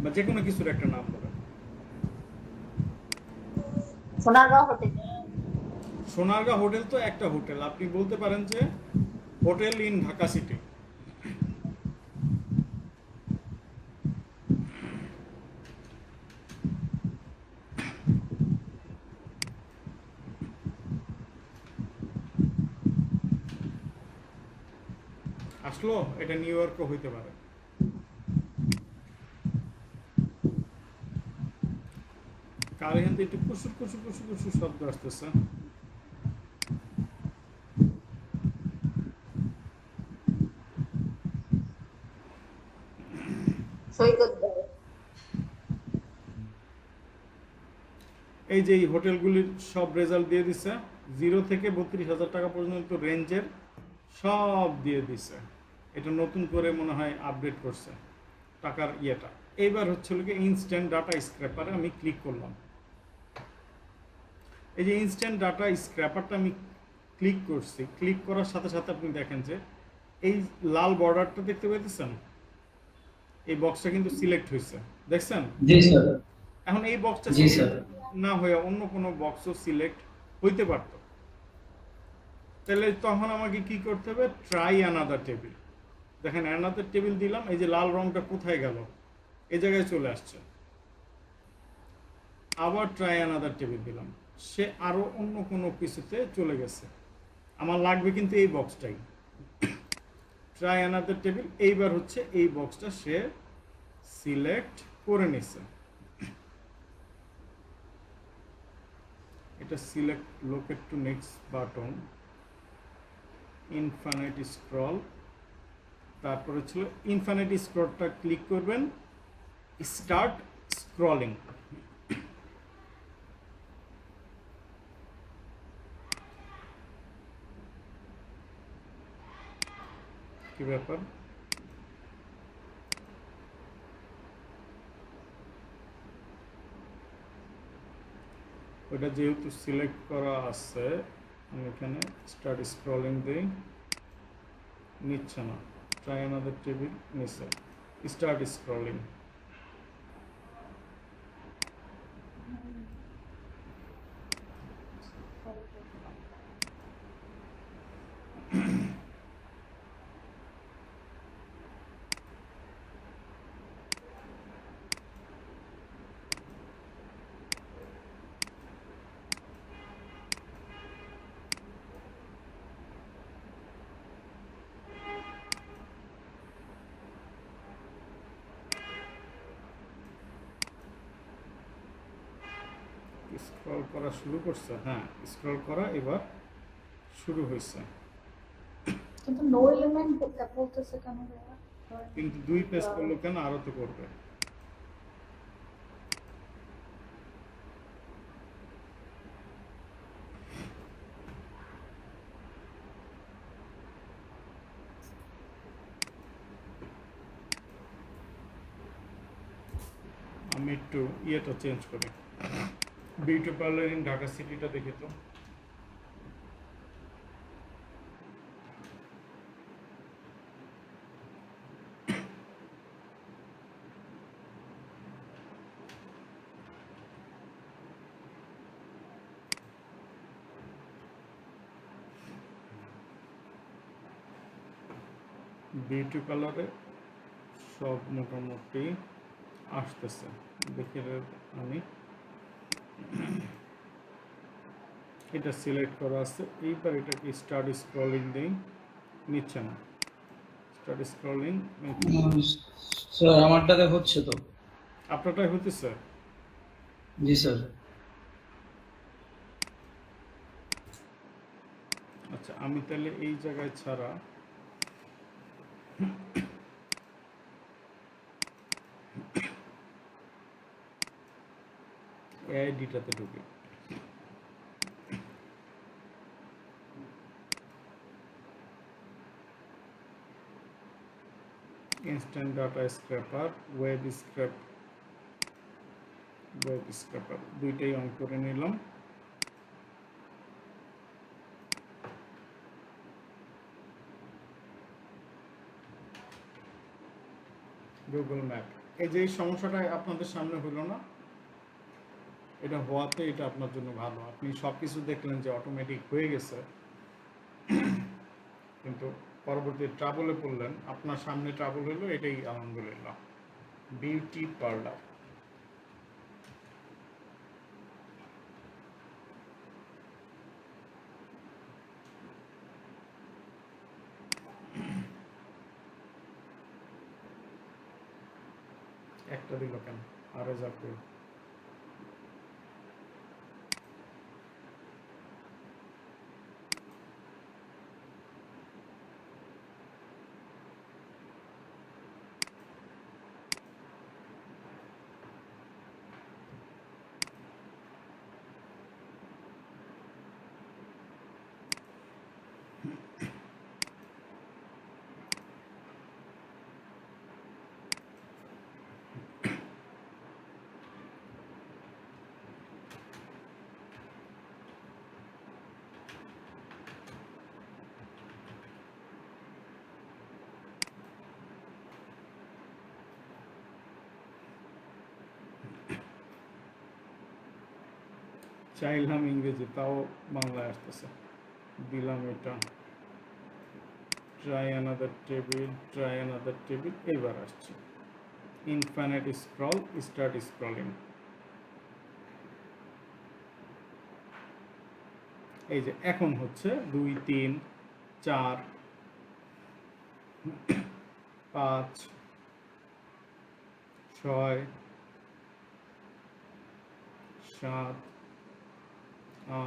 বা যে কোনো কিছুর একটা নাম বলেন। সোনারগাঁও হোটেল তো একটা হোটেল, আপনি বলতে পারেন যে হোটেল ইন ঢাকা সিটি। আসলো, এটা নিউ ইয়র্কও হইতে পারে। কার এখান থেকে একটু কুসুর কুসুর কুসুর কুসুর শব্দ আসতেছে। এই যে এই হোটেলগুলির সব রেজাল্ট দিয়ে দিছে, 0 থেকে 32,000 টাকা পর্যন্ত রেঞ্জের সব দিয়ে দিছে। এটা নতুন করে মনে হয় আপডেট করছে টাকার ইয়েটা। এইবার হচ্ছে ইনস্ট্যান্ট ডাটা স্ক্র্যাপারে আমি ক্লিক করলাম। এই যে ইনস্ট্যান্ট ডাটা স্ক্র্যাপারটা আমি ক্লিক করছি, ক্লিক করার সাথে সাথে আপনি দেখেন যে এই লাল বর্ডারটা দেখতে পাইতেছেন, এই বক্সটা কিন্তু সিলেক্ট হয়েছে, দেখছেন? জি স্যার। এখন এই বক্সটা জি স্যার। না হয়ে অন্য কোনো বক্সও সিলেক্ট হইতে পারত, তাহলে তখন আমাকে কি করতে হবে? Try another table. দেখেন অ্যানাদার টেবিল দিলাম, এই যে লাল রংটা কোথায় গেল? এই জায়গায় চলে আসছে। আবার ট্রাই অ্যানাদার টেবিল দিলাম, সে আরো অন্য কোনো কিছুতে চলে গেছে। আমার লাগবে কিন্তু এই বক্সটাই, ট্রাই অ্যানাদার টেবিল। এইবার হচ্ছে এই বক্সটা সে সিলেক্ট করে নিছে। এটা select locate to next button, infinite scroll, তারপরে ছিল ইনফাইনাইট স্ক্রলটা ক্লিক করবেন, স্টার্ট স্ক্রলিং। কি ব্যাপার? ওটা যেহেতু সিলেক্ট করা আছে, আমি এখানে স্টার্ট স্ক্রলিং দিই, নিচ্ছে না। ট্রাই অ্যানাদার টেবিল নিচ্ছে, স্টার্ট স্ক্রলিং। স্ক্রল করা শুরু করছে, হ্যাঁ স্ক্রল করা এবার শুরু হয়েছে, কিন্তু নো এলিমেন্ট বলতেছে কেন ভাইয়া? কিন্তু 2 পেজ করলো কেন? আরো তো করবে। আমি একটু ইয়েটা চেঞ্জ করি, বিউটি পার্লার ইন ঢাকা সিটিটা দেখি তো। বিউটি পার্লারে সব মোটামুটি আসতেছে, দেখে আমি এটা সিলেক্ট করা আছে। এইবার এটাকে স্টার্ট স্ক্রলিং দিই, নিচ্ছে না। স্টার্ট স্ক্রলিং, স্যার আমারটাতে হচ্ছে তো। আপনারটাই হতেছে? জি স্যার। আচ্ছা, আমি তাহলে এই জায়গায় ছাড়া এআইডিটাতে ঢুকি। Instant data scraper, web scraper দুইটাই অন করে নিলাম। গুগল ম্যাপ, এই যে এই সমস্যাটা আপনাদের সামনে হলো না, এটা হওয়াতে এটা আপনার জন্য ভালো। আপনি সব কিছু দেখলেন যে অটোমেটিক হয়ে গেছে, কিন্তু পরবর্তী ট্রাবলে পড়লেন, আপনার সামনে ট্রাবল হলো, এটাই আলহামদুলিল্লাহ। বিউটি পার্লার, একটা দিল কেন? আর রেজাল্ট করি। চাইলাম ইংরেজি, তাও বাংলায় আসতেছে। দিলাম এটা, ট্রাই অ্যানাদার টেবিল, এবার আসছে ইনফাইনাইট স্ক্রল, স্টার্ট স্ক্রলিং। এই যে এখন হচ্ছে 2 3 4 5 6 7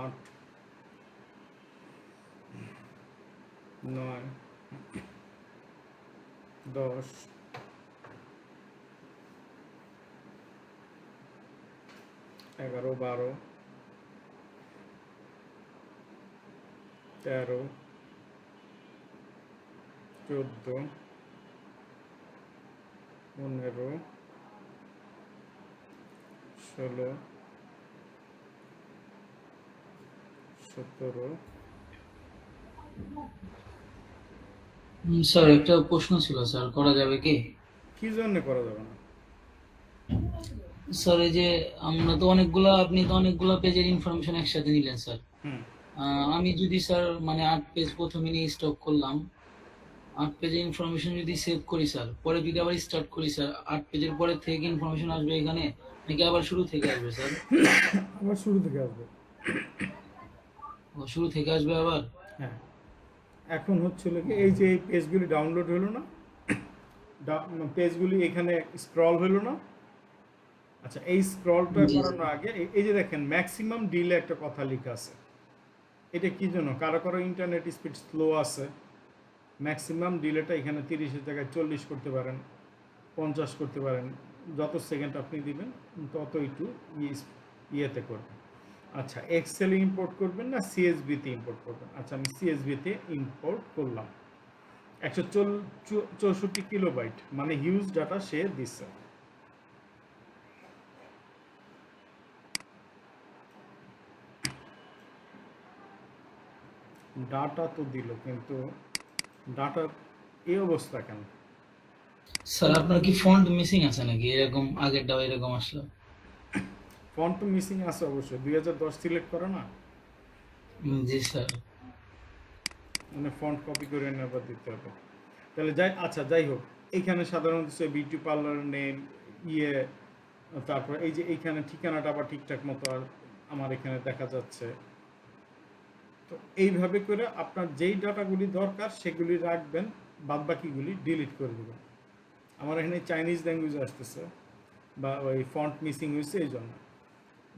8 9 10 11 12 13 14 15 16 17। স্যার একটা প্রশ্ন ছিল স্যার, করা যাবে কি? কি জন্য করা যাবে না? স্যার এই যে আপনি তো অনেকগুলা পেজের ইনফরমেশন একসাথে নিলেন স্যার। হুম আমি যদি স্যার মানে 8 পেজ প্রথমে নিয়ে স্টক করলাম, 8 পেজের ইনফরমেশন যদি সেভ করি স্যার, পরে যদি আবার স্টার্ট করি স্যার, 8 পেজের পরে থেকে ইনফরমেশন আসবে এখানে নাকি আবার শুরু থেকে আসবে স্যার? আবার শুরু থেকে আসবে। ও, শুরু থেকে আসবে আবার? হ্যাঁ, এখন হচ্ছিল কি, এই যে এই পেজগুলি ডাউনলোড হলো না, পেজগুলি এখানে স্ক্রল হলো না। আচ্ছা, এই স্ক্রলটা জি, করানোর আগে এই যে দেখেন ম্যাক্সিমাম ডিলে একটা কথা লেখা আছে। এটা কি জন্য? কারো কারো ইন্টারনেট স্পিড স্লো আছে, ম্যাক্সিমাম ডিলেটা এখানে 30-এর জায়গায় 40 করতে পারেন, 50 করতে পারেন। যত সেকেন্ড আপনি দিবেন তত একটু ইয়েতে করবেন। আচ্ছা, এক্সেলে ইম্পোর্ট করবেন না সিএসভিতে ইম্পোর্ট করবেন? আচ্ছা, আমি সিএসভিতে ইম্পোর্ট করলাম। 164 কিলোবাইট, মানে হিউজ ডাটা সে দিচ্ছে। ডাটা তো দিল, কিন্তু ডাটার এই অবস্থা কেন? স্যার আপনার কি ফন্ট মিসিং আছে নাকি? এরকম আগেরটাও এরকম আসলো? ফন্ট তো মিসিং আছে অবশ্যই, 2010 সিলেক্ট করা না, জি স্যার। মানে ফন্ট কপি করে নেবার দিতে হবে। তাহলে যাই হোক, এইখানে সাধারণত সে বিউটি পার্লার নেম তারপর এই যে এইখানে ঠিকানাটা আবার ঠিকঠাক মতো আমার এখানে দেখা যাচ্ছে। তো এইভাবে করে আপনার যেই ডাটাগুলি দরকার সেগুলি রাখবেন, বাদ বাকিগুলি ডিলিট করে দেবেন। আমার এখানে চাইনিজ ল্যাঙ্গুয়েজ আসতেছে, বা ওই ফন্ট মিসিং হয়েছে, এই জন্য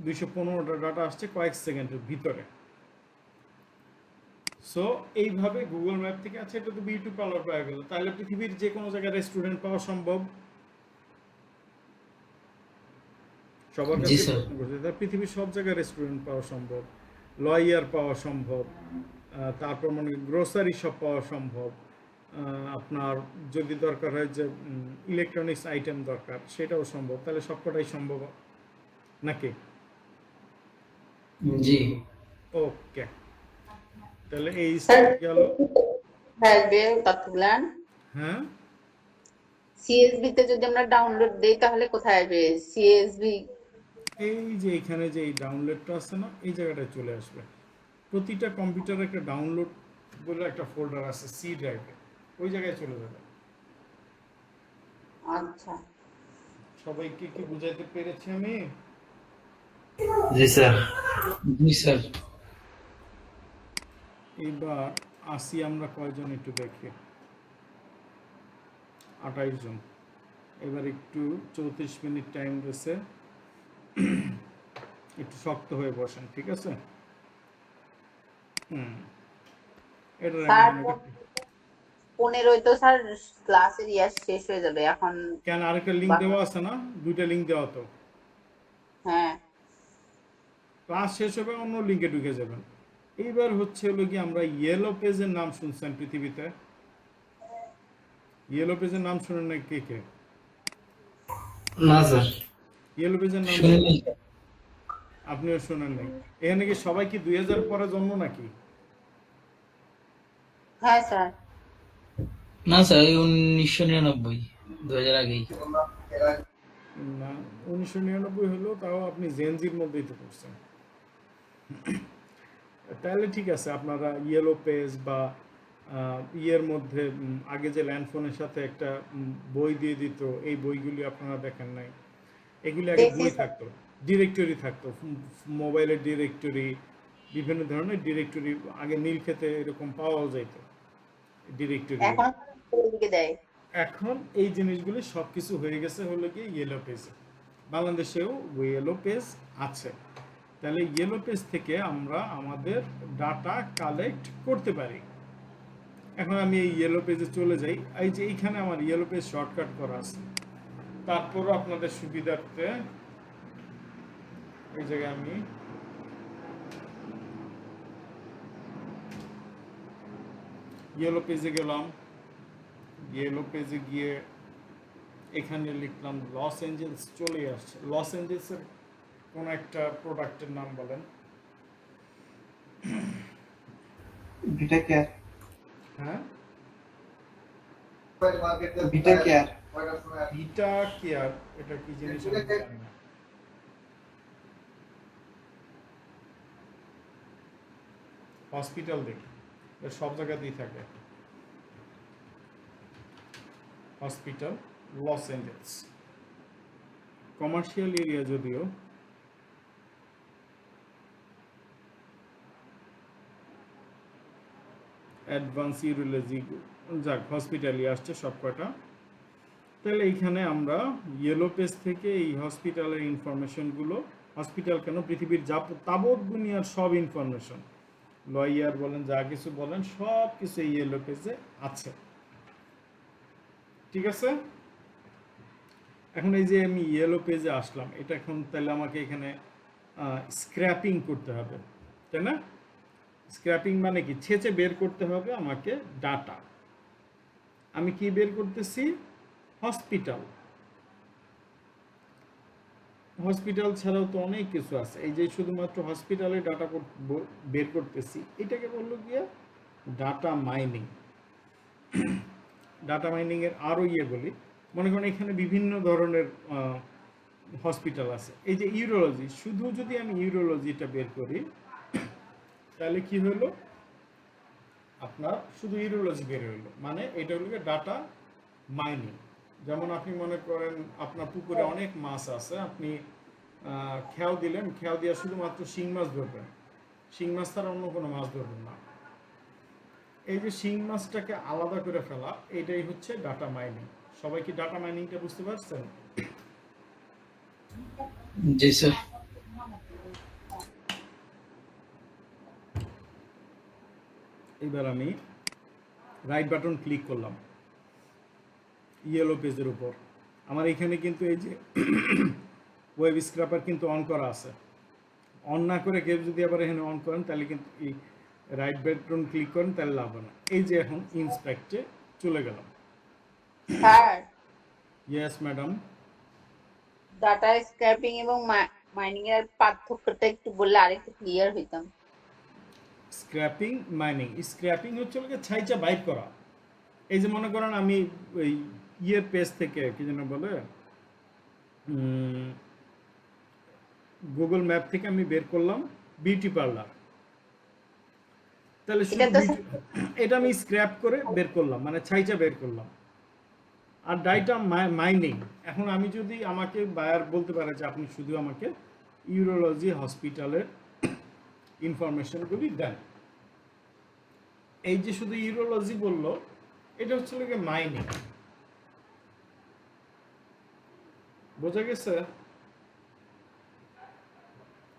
215টা ডাটা আসছে কয়েক সেকেন্ডের ভিতরে। সো এইভাবে গুগল ম্যাপ থেকে আছে, এটা তো বিউটি পার্লার পাওয়া গেল, তাহলে পৃথিবীর যে কোনো জায়গায় রেস্টুরেন্ট পাওয়া সম্ভব। সবার জি কাছে স্যার। প্রশ্ন করছে, পৃথিবীর সব জায়গায় রেস্টুরেন্ট পাওয়া সম্ভব, লয়ার পাওয়া সম্ভব, তারপর মানে গ্রোসারি শপ পাওয়া সম্ভব, আপনার যদি দরকার হয় যে ইলেকট্রনিক্স আইটেম দরকার সেটাও সম্ভব। তাহলে সবকটাই সম্ভব নাকি? জি ওকে, তাহলে এই স্যার গেল। আসবে তথ্যগুলা হ্যাঁ, সিএসবি তে যদি আমরা ডাউনলোড দেই তাহলে কোথায় আসবে সিএসবি? এই যে এখানে যে এই ডাউনলোডটা আছে না, এই জায়গাটায় চলে আসবে। প্রতিটা কম্পিউটারে একটা ডাউনলোড বলে একটা ফোল্ডার আছে সি ড্রাইভে, ওই জায়গায় চলে যাবে। আচ্ছা, সবাইকে কি বুঝাইতে পেরেছি আমি? জি স্যার। জি স্যার। এবার আসি আমরা কয়জন একটু দেখি, 28 জন। এবার একটু 34 মিনিট টাইম রয়েছে, একটু শক্ত হয়ে বসেন, ঠিক আছে? এটা স্যার 15ই তো স্যার ক্লাসের শেষ হয়ে যাবে এখন। কেন, আরেকটা লিঙ্ক দেওয়া আছে না? দুইটা লিঙ্ক দেওয়া তো। হ্যাঁ, ক্লাস শেষ হবে, অন্য লিঙ্কে ঢুকে যাবেন। এইবার হচ্ছে হলো কি, আমরা ইয়েলো পেজের নাম শুনছেন পৃথিবীতে? ইয়েলো পেজের নাম শুনেন না কে কে? না স্যার। ইয়েলো পেজের নাম শুনে নেই। আপনিও শুনেন নাই? এখানে কি সবাই কি 2000 পরে জন্ম নাকি? হ্যাঁ স্যার। না স্যার, এই 1999, 2000 আগেই। না, 1999 হলো, তাও আপনি জেনজির মধ্যেই তো পড়ছেন। তাহলে ঠিক আছে, আপনারা ইয়েলো পেজ বা ইয়ের মধ্যে আগে যে ল্যান্ডফোনের সাথে একটা বই দিয়ে দিত, এই বইগুলি আপনারা দেখেন নাই, এগুলি আগে দেখছি বই স্যার। থাকতো, ডিরেক্টরি থাকতো, মোবাইলের ডিরেক্টরি, বিভিন্ন ধরনের ডিরেক্টরি আগে নীলক্ষেতে এরকম পাওয়া যেত ডিরেক্টরি। এখন দিকে দেয়। এখন এই জিনিসগুলি সব কিছু হয়ে গেছে হলো কি ইয়েলো পেজে। বাংলাদেশেও ইয়েলো পেজ আছে। তাহলে ইয়েলো পেজ থেকে আমরা আমাদের ডাটা কালেক্ট করতে পারি। এখন আমি এই ইয়েলো পেজে চলে যাই, এই যে এইখানে আমার ইয়েলো পেজ শর্টকাট করা আছে, তারপরও আপনাদের সুবিধার্থে এই জায়গায় আমি ইয়েলো পেজে গেলাম। ইয়েলো পেজে গিয়ে এখানে লিখলাম লস এঞ্জেলস, চলে আসছে। লস এঞ্জেলসের কোন একটা প্রোডাক্টের নাম বলেন। ভিটা কেয়ার। হ্যাঁ, ভিটা কেয়ার। ভিটা কেয়ার, এটা কি জিনিস আমি জানি না। হসপিটাল দেখি, এটা সব জায়গাতেই থাকে। Hospital, Los Angeles, commercial area যদিও। অ্যাডভান্স ইউরোলজি, যাক হসপিটালই আসছে সব কটা। তাহলে এইখানে আমরা ইয়েলো পেজ থেকে এই হসপিটালের ইনফরমেশনগুলো, হসপিটাল কেন পৃথিবীর তাবৎ দুনিয়ার সব ইনফরমেশন, লয়ার বলেন যা কিছু বলেন, সব কিছু এই ইয়েলো পেজে আছে। ঠিক আছে, এখন এই যে আমি ইয়েলো পেজে আসলাম, এটা এখন তাহলে আমাকে এখানে স্ক্র্যাপিং করতে হবে, তাই না? স্ক্র্যাপিং মানে কি? ছেঁচে বের করতে হবে আমাকে ডাটা। আমি কি বের করতেছি? হসপিটাল। হসপিটাল ছাড়াও তো অনেক কিছু আছে, এই যে শুধুমাত্র হসপিটালের ডাটা বের করতেছি, এটাকে বললো গিয়ে ডাটা মাইনিং। ডাটা মাইনিং এর আরো বলি, মনে করেন এখানে বিভিন্ন ধরনের হসপিটাল আছে। এই যে ইউরোলজি, শুধু যদি আমি ইউরোলজিটা বের করি তাহলে কি হলো, আপনার শুধু ইউরোলজি বের হলো, মানে এটা হলো ডাটা মাইনিং। যেমন আপনি মনে করেন আপনার পুকুরে অনেক মাছ আছে, আপনি খেয়াও দিলেন, খেয়াও দিয়ে শুধুমাত্র শিং মাছ ধরবেন, শিং মাছ ছাড়া অন্য কোনো মাছ ধরবেন না। এই যে শিং মাছটাকে আলাদা করে ফেলা, এটাই হচ্ছে ডাটা মাইনিং। সবাই কি ডাটা মাইনিংটা বুঝতে পারছেন? জি স্যার। এবার আমি রাইট বাটন ক্লিক করলাম ইয়েলো পেজের উপর। আমার এখানে কিন্তু এই যে ওয়েব স্ক্র্যাপার কিন্তু অন করা আছে। অন না করে কেউ যদি আবার এখানে অন করেন তাহলে কিন্তু এই রাইট বাটন ক্লিক করেন তাহলে লাভ হবে না। এই যে এখন ইন্সপেক্টে চলে গেলাম। Sir, yes madam. Data scraping এবং মাইনিং এর পার্থক্যটা একটু বললে আরেকটু ক্লিয়ার হইতাম। Scraping, mining. স্ক্র্যাপিং হচ্ছে ছাইচা বাইর করা। এই যে মনে করেন আমি ওই ইয়ের পেজ থেকে কি যেন বলে, গুগল ম্যাপ থেকে আমি বের করলাম বিউটি পার্লার, তাহলে শুধু এটা আমি স্ক্র্যাপ করে বের করলাম, মানে ছাইচা বের করলাম। আর ডাটা মাইনিং, এখন আমি যদি আমাকে বায়ার বলতে পারে যে আপনি শুধু আমাকে ইউরোলজি হসপিটালের ইনফরমেশনগুলি দেন, এই যে শুধু ইউরোলজি বললো, এটা হচ্ছে মাইনিং। বোঝা গেছে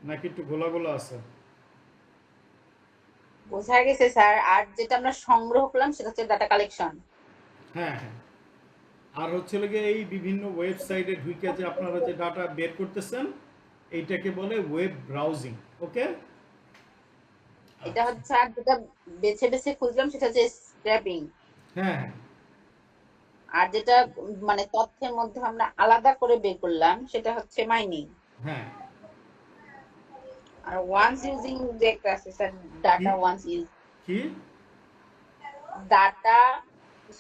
নাকি একটু গোলা গোলা আছে? বোঝা গেছে স্যার। আর যেটা আমরা সংগ্রহ করলাম সেটা হচ্ছে ডাটা কালেকশন। হ্যাঁ হ্যাঁ। আর হচ্ছে এই বিভিন্ন ওয়েবসাইটে ঢুকে যে আপনারা যে ডাটা বের করতেছেন, এইটাকে বলে ওয়েব ব্রাউজিং। ওকে, এটা হচ্ছে, আর যেটা বেছে বেছে খুঁজলাম সেটা হচ্ছে স্ক্র্যাপিং। হ্যাঁ হ্যাঁ। আর যেটা মানে তথ্যের মধ্যে আমরা আলাদা করে বের করলাম সেটা হচ্ছে মাইনিং। হ্যাঁ। আর ওয়ান্স ইউজিং যে একটা আছে স্যার, ডাটা ওয়ান্স ইউজ, কি data,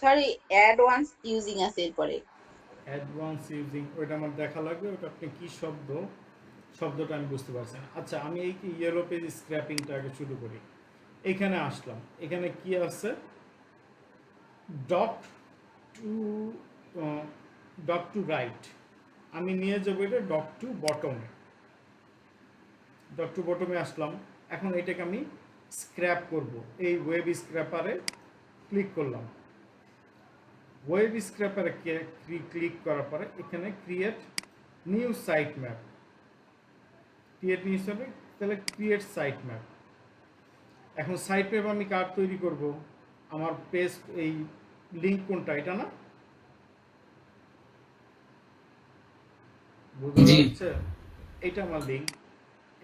sorry, add once using আছে এরপরে। অ্যাডভান্স ইউজিং, ওইটা আমার দেখা লাগবে, ওটা আপনি কি শব্দ শব্দটা আমি বুঝতে পারছি না। আচ্ছা, আমি এই ইয়েলো পেজ স্ক্র্যাপিংটা আগে শুরু করি। এখানে আসলাম, এখানে কি আছে, dot two dot two right, আমি নিয়ে যাবো এটা ডট টু বটমে। ডট টু বটমে আসলাম, এখন এটাকে আমি স্ক্র্যাপ করব। এই ওয়েব স্ক্র্যাপারে ক্লিক করলাম। ওয়েব স্ক্র্যাপারে ক্লিক করার পরে এখানে create new site map, create new site, তাহলে ক্রিয়েট সাইট ম্যাপ। এখন সাইট ম্যাপ আমি কার তৈরি করব, আমার পেজ, এই লিঙ্ক কোনটা, এটা না, বুঝতে জি। পারছে? এটা আমার লিঙ্ক,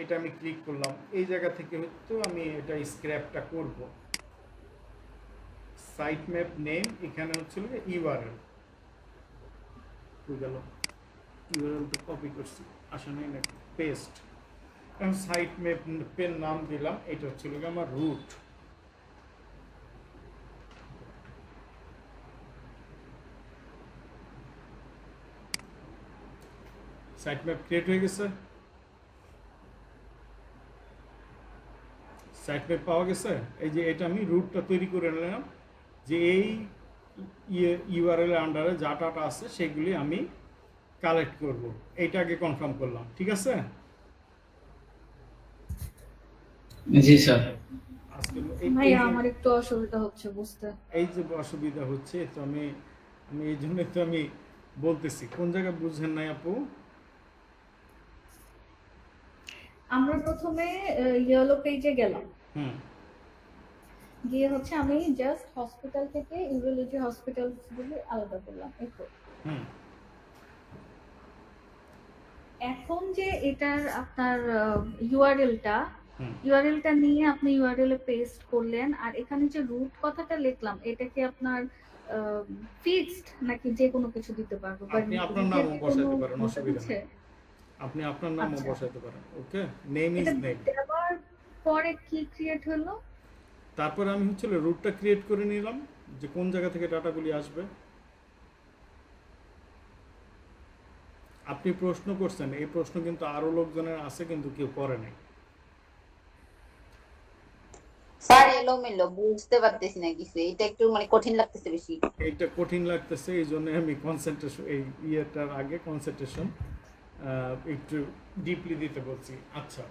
এটা আমি ক্লিক করলাম। এই জায়গা থেকে হয়তো আমি এটা স্ক্র্যাপটা করব। সাইট ম্যাপ নেম এখানে হচ্ছিল ইউআরএল, গেল ইউআরএল তো কপি করছি, আসা নেই না, পেস্ট। এখন সাইট ম্যাপের নাম দিলাম, এটা হচ্ছিল আমার রুট। সাইট ম্যাপ ক্রিয়েট হয়ে গেছে, সাইট ম্যাপ পাওয়া গেছে। এই যে এটা আমি রুটটা তৈরি করে নিলাম, যে এই ইউআরএল এর আন্ডারে যা ডাটা আছে সেগুলি আমি কালেক্ট করব। এইটা আগে কনফার্ম করলাম, ঠিক আছে? জি স্যার। আজকে ভাইয়া আমার একটু অসুবিধা হচ্ছে বুঝতে। এই যে অসুবিধা হচ্ছে, তো আমি এই জন্য তো আমি বলতেছি, কোন জায়গায় বুঝেন নাই আপু? আমরা প্রথমে ইয়েলো পেজে গেলাম, হুম, গিয়ে হচ্ছে আমি জাস্ট হসপিটাল থেকে ইউরোলজি হসপিটাল গুলো আলাদা করলাম, এই তো। হুম, এখন যে এটার আপনার ইউআরএলটা হুম। ইউআরএলটা নিয়ে আপনি ইউআরএল এ পেস্ট করলেন, আর এখানে যে রুট কথাটা লিখলাম এটা কি আপনার ফিক্সড নাকি যে কোনো কিছু দিতে পারবো? বা আপনি আপনার নামও বসাইতে পারেন, অসুবিধা নেই। আছে? আপনি আপনার নামও আচ্ছা। বসাইতে পারেন। ওকে, নেম ইজ এটা নেম। দেওয়ার পরে কি ক্রিয়েট হলো? তারপরে আমি হচ্ছিল রুটটা ক্রিয়েট করে নিলাম, যে কোন জায়গা থেকে ডাটাগুলি আসবে। আপনি প্রশ্ন করছেন, এই প্রশ্ন কিন্তু আরো লোকজনের আছে, কিন্তু কেউ করে নাই। স্যার এলোমেলো বুঝতে পারতেছি না কিছু, এটা একটু মানে কঠিন লাগতেছে বেশি। এইটা কঠিন লাগতেছে, এই জন্য আমি কনসেন্ট্রেশন, এই ইয়েটার আগে কনসেন্ট্রেশন একটু ডিপলি দিতে বলছি। আচ্ছা,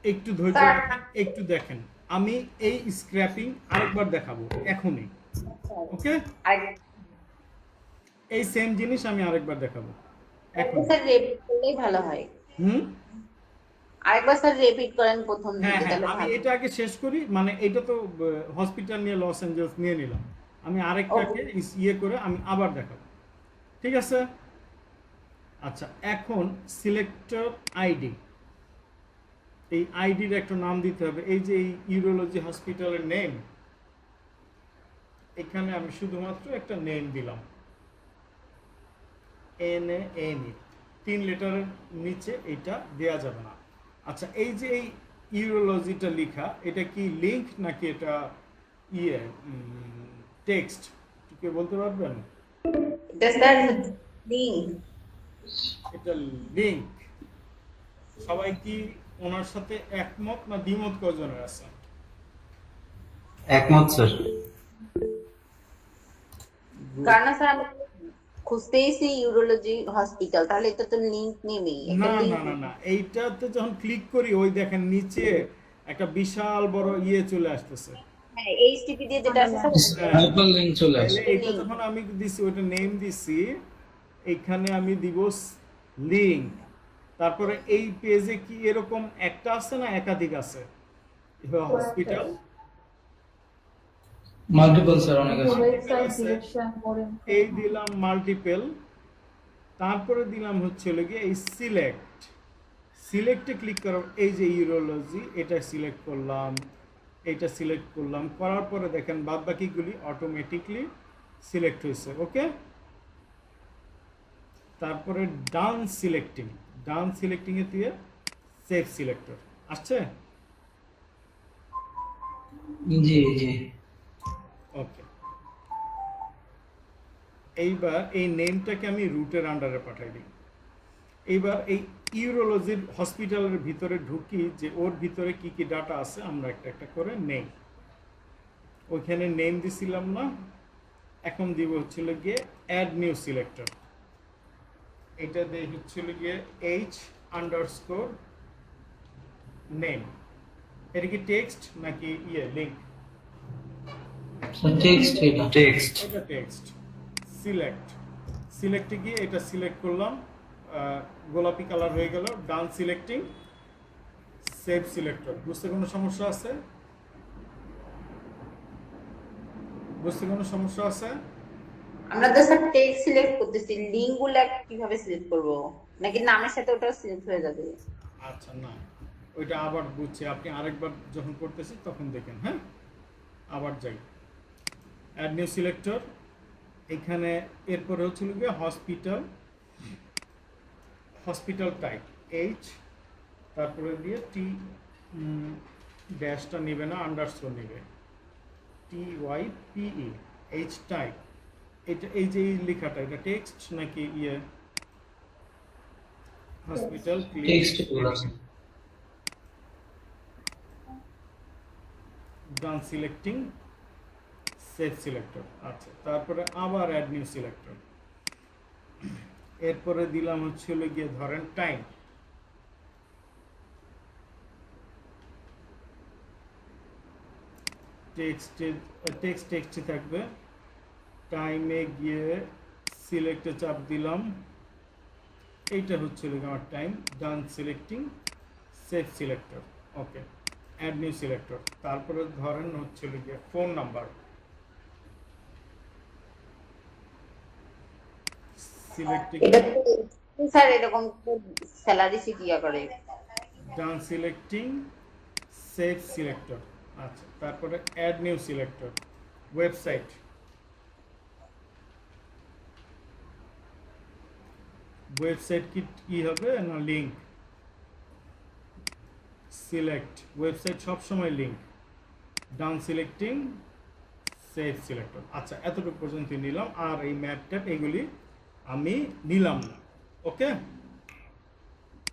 একটু ধৈর্য রাখেন, একটু দেখেন। আমি এই স্ক্র্যাপিং আরেকবার দেখাবো এখনই, ওকে? আর এই সেম জিনিস আমি আরেকবার দেখাবো এখন। স্যার রিপিট করলেই ভালো হয়। হুম, আরেকবার স্যার রিপিট করেন প্রথম হ্যাঁ থেকে, হ্যাঁ, তাহলে আমি ভালো। এটা আগে শেষ করি। মানে এটা তো হসপিটাল নিয়ে লস অ্যাঞ্জেলস নিয়ে নিলাম, আমি আরেকটাকে ইয়ে করে আমি আবার দেখাবো, ঠিক আছে? আচ্ছা, এখন সিলেক্টর আইডি, এই আইডির একটা নাম দিতে হবে। এই যে এই ইউরোলজি হসপিটালের নেম, এখানে আমি শুধুমাত্র একটা নেম দিলাম, NAME, 3 লেটারের নিচে এটা দেয়া যাবে না। আচ্ছা, এই যে এই ইউরোলজিটা লেখা, এটা কি লিংক নাকি এটা ইয়ে টেক্সট, কে বলতে পারবেন? এটা স্যার লিংক। এটা লিংক। সবাই কি ওনার সাথে একমত না দ্বিমত কজনের আছে? একমত স্যার। কারণ স্যার আমি খুঁজতেইছি ইউরোলজি হসপিটাল, তাহলে এটা তো লিংক নেবেই, একটা না লিংক। না না না, এইটাতে যখন ক্লিক করি, ওই দেখেন নিচে একটা বিশাল বড় ইয়ে চলে আসতেছে। হ্যাঁ এইচটিপি দিয়ে যেটা আছে স্যার, হাইপার লিংক চলে আসে। তাহলে এটা যখন আমি দিছি, ওইটা নেম দিছি, এখানে আমি দিব লিংক। তারপরে এই পেজে কি এরকম একটা আছে না একাধিক আছে হসপিটাল? মাল্টিপল স্যার, অনেক আছে। ওয়েবসাইট সিলেকশন মোর এই দিলাম মাল্টিপল, তারপরে দিলাম হচ্ছে গিয়ে এই সিলেক্টে ক্লিক করো। এই যে ইউরোলজি, এটা সিলেক্ট করলাম, এটা সিলেক্ট করলাম, করার পরে দেখেন বাদ বাকিগুলি অটোমেটিকলি সিলেক্ট হয়েছে, ওকে? তারপরে ডান সিলেক্টিং এ দিয়ে সেভ সিলেক্টর আসছে, জি জি। ওকে। এইবার এই নেমটাকে আমি রুটের আন্ডারে পাঠাই দিই। এইবার এই ইউরোলজির হসপিটালের ভিতরে ঢুকি যে ওর ভিতরে কি কি ডাটা আছে আমরা একটা একটা করে নেই। ওইখানে নেম দিছিলাম না, এখন দিব হচ্ছিল গিয়ে অ্যাড নিউ সিলেক্টর। এটা দিয়ে হচ্ছিল গিয়ে h_name। এটা কি টেক্সট নাকি লিঙ্ক? টেক্সট এটা এটা টেক্সট। সিলেক্টে গিয়ে এটা সিলেক্ট করলাম, গোলাপি কালার হয়ে গেল। ডান সিলেক্টিং, সেভ সিলেক্টর। বুঝতে কোনো সমস্যা আছে? আমরা তো স্যার টেক্সট সিলেক্ট করতেছি, লিঙ্ক গুলা কিভাবে সিলেক্ট করব, নাকি নামের সাথে ওটা সিলেক্ট হয়ে যাবে? আচ্ছা, না, ওইটা আবার বুঝছি। আপনি আরেকবার যখন করতেছি তখন দেখেন। হ্যাঁ, আবার যাই, অ্যাড নিউ সিলেক্টর। এখানে এরপরে হচ্ছিল গিয়ে হসপিটাল টাইপ এইচ, তারপরে দিয়ে টি, ড্যাশটা নেবে না, আন্ডারস্কোর নেবে, TYPE, এইচ টাইপ। এটা এই যে এই লেখাটা, এটা টেক্সট নাকি হসপিটাল টেক্সট ডান সিলেক্টিং, সেভ সিলেক্টর। আচ্ছা, তারপরে আবার অ্যাড নিউ সিলেক্টর। এরপরে দিলাম হচ্ছিল গিয়ে ধরেন টাইম। টেক্সটে থাকবে। টাইমে গিয়ে সিলেক্টে চাপ দিলাম, এইটা হচ্ছিল আমার টাইম। ডান সিলেক্টিং, সেভ সিলেক্টর। ওকে, অ্যাড নিউ সিলেক্টর। তারপরে ধরেন হচ্ছিল গিয়ে ফোন নাম্বার। সিলেক্টে এটা স্যার এরকম স্যালারি শিট ইয়া করে। ডান সিলেক্টিং, সেভ সিলেক্টর। আচ্ছা, তারপরে অ্যাড নিউ সিলেক্টর। ওয়েবসাইট কি হবে না, লিঙ্ক। সিলেক্ট, ওয়েবসাইট সবসময় লিঙ্ক। ডান সিলেক্টিং, সেভ সিলেক্টর। আচ্ছা, এতটুকু পর্যন্ত নিলাম। আর এই ম্যাপ ট্যাপ এগুলি আমি নিলাম না। ওকে,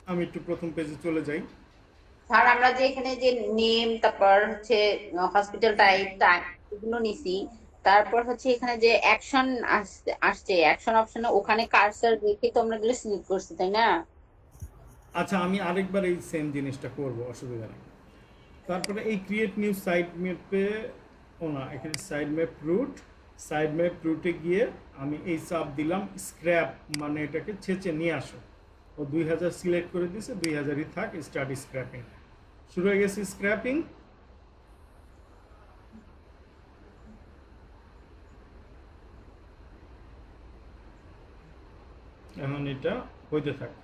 আমি একটু প্রথম পেজে চলে যাই। স্যার আমরা যে এখানে যে নেম, তারপর হচ্ছে হসপিটাল টাইপ এগুলো নিছি, তারপর হচ্ছে এখানে যে অ্যাকশন আসছে অ্যাকশন অপশনে, ওখানে কার্সার রেখে তো আমরা এগুলো সিলেক্ট করছি, তাই না? আচ্ছা, আমি আরেকবার এই সেম জিনিসটা করব, অসুবিধা নেই। তারপরে এই ক্রিয়েট নিউ সাইড ম্যাপে, না, এখানে সাইড ম্যাপ রুটে গিয়ে আমি এই চাপ দিলাম স্ক্র্যাপ, মানে এটাকে ছেঁচে নিয়ে আসো। ও 2000 সিলেক্ট করে দিয়েছে, 2000ই থাক। স্টার্ট স্ক্র্যাপিং, শুরু হয়ে গেছে স্ক্র্যাপিং। এখন এটা হইতে থাকে।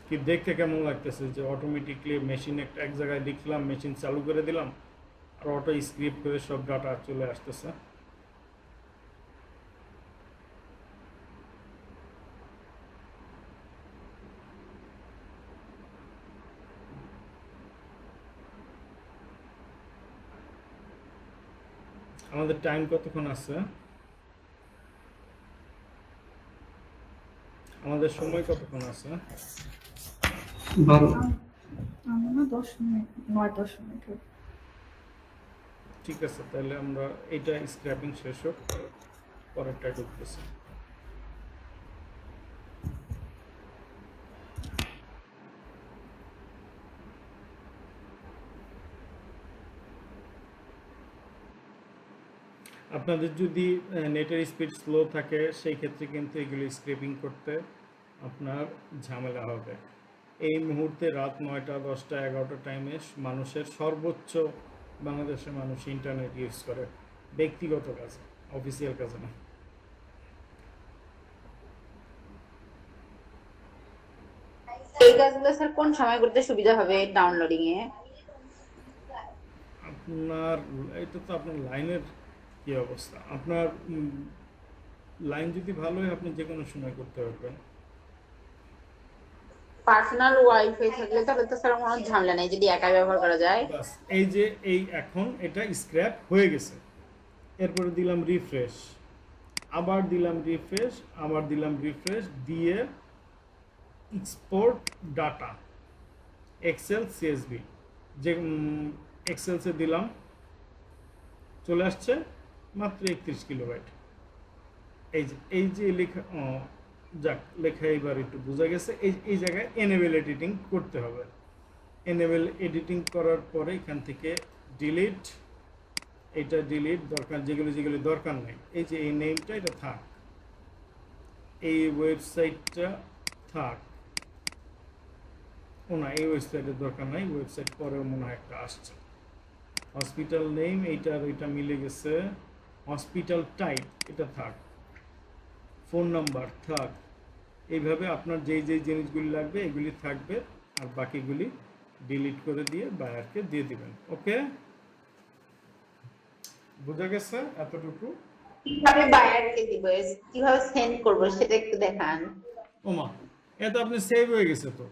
কি দেখতে কেমন লাগতেছে যে অটোমেটিকলি মেশিন এক জায়গায় লিখলাম, মেশিন চালু করে দিলাম, আর অটো স্ক্রিপ্ট করে সব ডাটা চলে আসতেছে। আমাদের টাইম কতক্ষণ আছে? আমাদের সময় কতক্ষণ আছে? আমার না 10 মিনিট, 9-10 মিনিট হবে। ঠিক আছে, তাহলে আমরা এটা স্ক্র্যাপিং শেষ হোক, পরেরটা ঢুকতেছি। আপনাদের যদি নেটের স্পিড স্লো থাকে সেই ক্ষেত্রে কিন্তু এগুলি স্ক্রেপিং করতে আপনার ঝামেলা হবে। এই মুহূর্তে রাত 9টা, 10টা, 11টা টাইমে মানুষের সর্বোচ্চ বাংলাদেশের মানুষ ইন্টারনেট ইউজ করে ব্যক্তিগত কাজে, অফিসিয়াল কাজে না। এই কাজগুলো স্যার কোন সময় করতে সুবিধা হবে ডাউনলোডিং এ? আপনার এটা তো আপনার লাইনের কি অবস্থা, আপনার লাইন যদি ভালো হয় আপনি যে কোনো সময় করতে পারবেন। পার্সোনাল ওয়াইফাই থাকলে তাহলে তো স্যার কোনো ঝামেলা নেই, যদি একা ব্যবহার করা যায়। বাস এই যে এই এখন এটা স্ক্র্যাপ হয়ে গেছে। এরপরে দিলাম রিফ্রেশ, আবার দিলাম রিফ্রেশ, আবার দিলাম রিফ্রেশ দিয়ে এক্সপোর্ট ডাটা এক্সেল সিএসভি, যে এক্সেলসে দিলাম, চলে আসছে মাত্র 31 কিলোবাইট। এই যে লেখা যাক, লেখা এবার একটু বোঝা গেছে। এই জায়গায় এনেবল এডিটিং করতে হবে। এনেবল এডিটিং করার পরে এখান থেকে ডিলিট, এটা ডিলিট, দরকার যেগুলো দরকার নেই, এই যে এই নেমটা এটা থাক, এই ওয়েবসাইটটা থাক, ও না এই ওয়েবসাইটের দরকার নাই, ওয়েবসাইট পরেও মনে হয় একটা আসছে। হসপিটাল নেম এইটা আর ওইটা মিলে গেছে। হসপিটাল টাইপ এটা থাক, ফোন নাম্বার থাক। এইভাবে আপনার যেই জিনিসগুলি লাগবে এগুলি থাকবে, আর বাকিগুলি ডিলিট করে দিয়ে বায়ারকে দিয়ে দিবেন। ওকে, বোঝা গেছে এতটুকু? কিভাবে বায়ারকে দিব, কিভাবে সেন্ড করব সেটা একটু দেখান। ওমা, এটা আপনি সেভ হয়ে গেছে তো।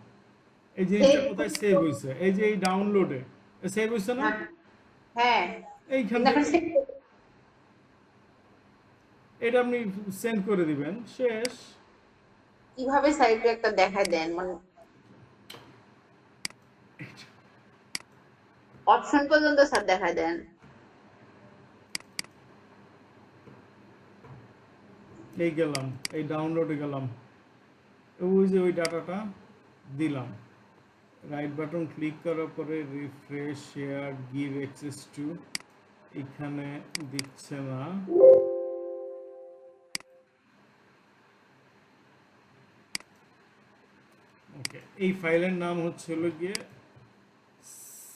এই জিনিসটা কোথায় সেভ হয়েছে? এই যে এই ডাউনলোডে সেভ হয়েছে না? হ্যাঁ, এইখান এখন থেকে এটা আপনি সেন্ড করে দিবেন, শেষ। কিভাবে সাইটে একটা দেখায় দেন, মানে অপশন পর্যন্ত স্যার দেখায় দেন। এই গেলাম, এই ডাউনলোডে গেলাম, ওই যে ওই ডাটাটা দিলাম, রাইট বাটন ক্লিক করার পরে refresh, share, give access to, এখানে দিচ্ছে না। ওকে, এই ফাইলের নাম হচ্ছে হলো গিয়ে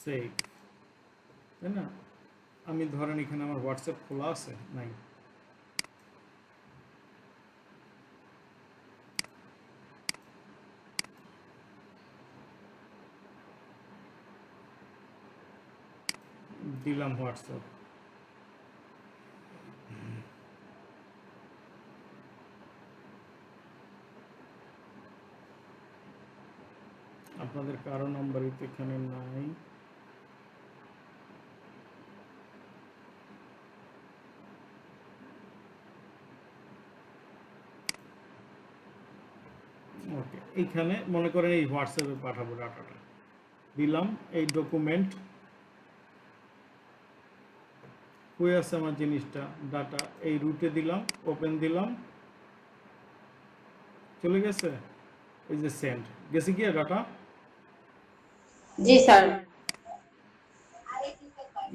সেভ, তাই না? আমি ধরেন এখানে আমার হোয়াটসঅ্যাপ খোলা আছে, নাই, দিলাম হোয়াটসঅ্যাপ। আপনাদের কারো নাম্বারই তো এখানে নাই। ওকে, এইখানে মনে করেন এই হোয়াটসঅ্যাপে পাঠাবো ডাটাটা, দিলাম এই ডকুমেন্ট, হয়ে আছে আমার জিনিসটা, ডাটা এই রুটে দিলাম, ওপেন দিলাম, চলে গেছে। এই যে সেন্ড গেছে কি ডাটা, জি স্যার।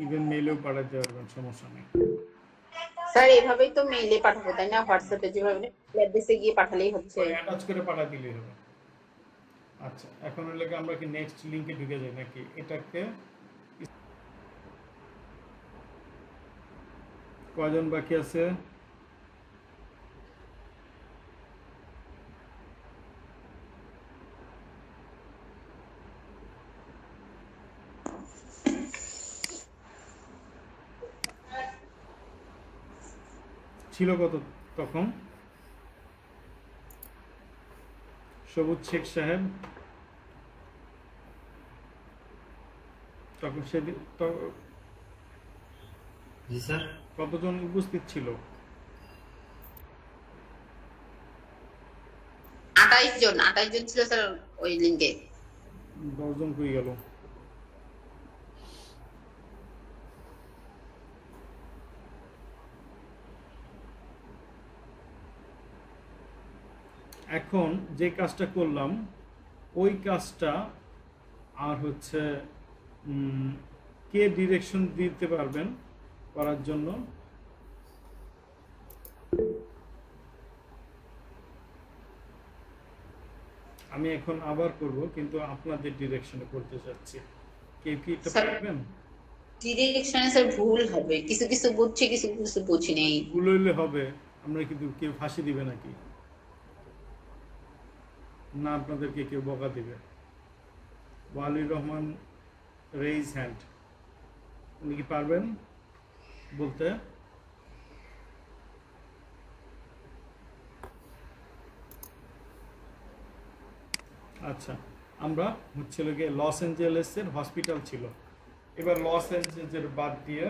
ইভেন মেইলেও পাঠাতে পারবেন, সমস্যা নেই। স্যার এভাবেই তো মেইলে পাঠাবো তাই না, হোয়াটসঅ্যাপে যেভাবে অ্যাড্রেসে গিয়ে পাঠালেই হচ্ছে। অ্যাটাচ করে পাঠিয়ে দিলেই হবে। আচ্ছা, এখন হলে আমরা কি নেক্সট লিংকে ঢুকে যাই নাকি? এটাকে কয়জন বাকি আছে? ছিল কত তখন? সবুজ শেখ সাহেব তখন সেদিন জি স্যার। কতজন উপস্থিত ছিল? 28 জন ছিল স্যার ওই লিংকে। 10 জন কই গেল? এখন যে কাজটা করলাম ওই কাজটা আর হচ্ছে কে ডিরেকশন দিতে পারবেন করার জন্য? আমি এখন আবার করব, কিন্তু আপনাদের ডিরেকশনে করতে চাচ্ছি। কে কি এটা পারবেন? ডিরেকশনে স্যার ভুল হবে, কিছু কিছু বুঝছি কিছু কিছু বুঝি নেই। ভুল হইলে হবে, আমরা কিন্তু কেউ ফাঁসি দিবে নাকি? না আপনাদেরকে কেউ বকা দিবে? ওয়ালির রহমান রেইজ হ্যান্ড, উনি কি পারবেন বলতে? আচ্ছা, আমরা হচ্ছিল গিয়ে লস অ্যাঞ্জেলেসের হসপিটাল ছিল। এবার লস অ্যাঞ্জেলেসের বাদ দিয়ে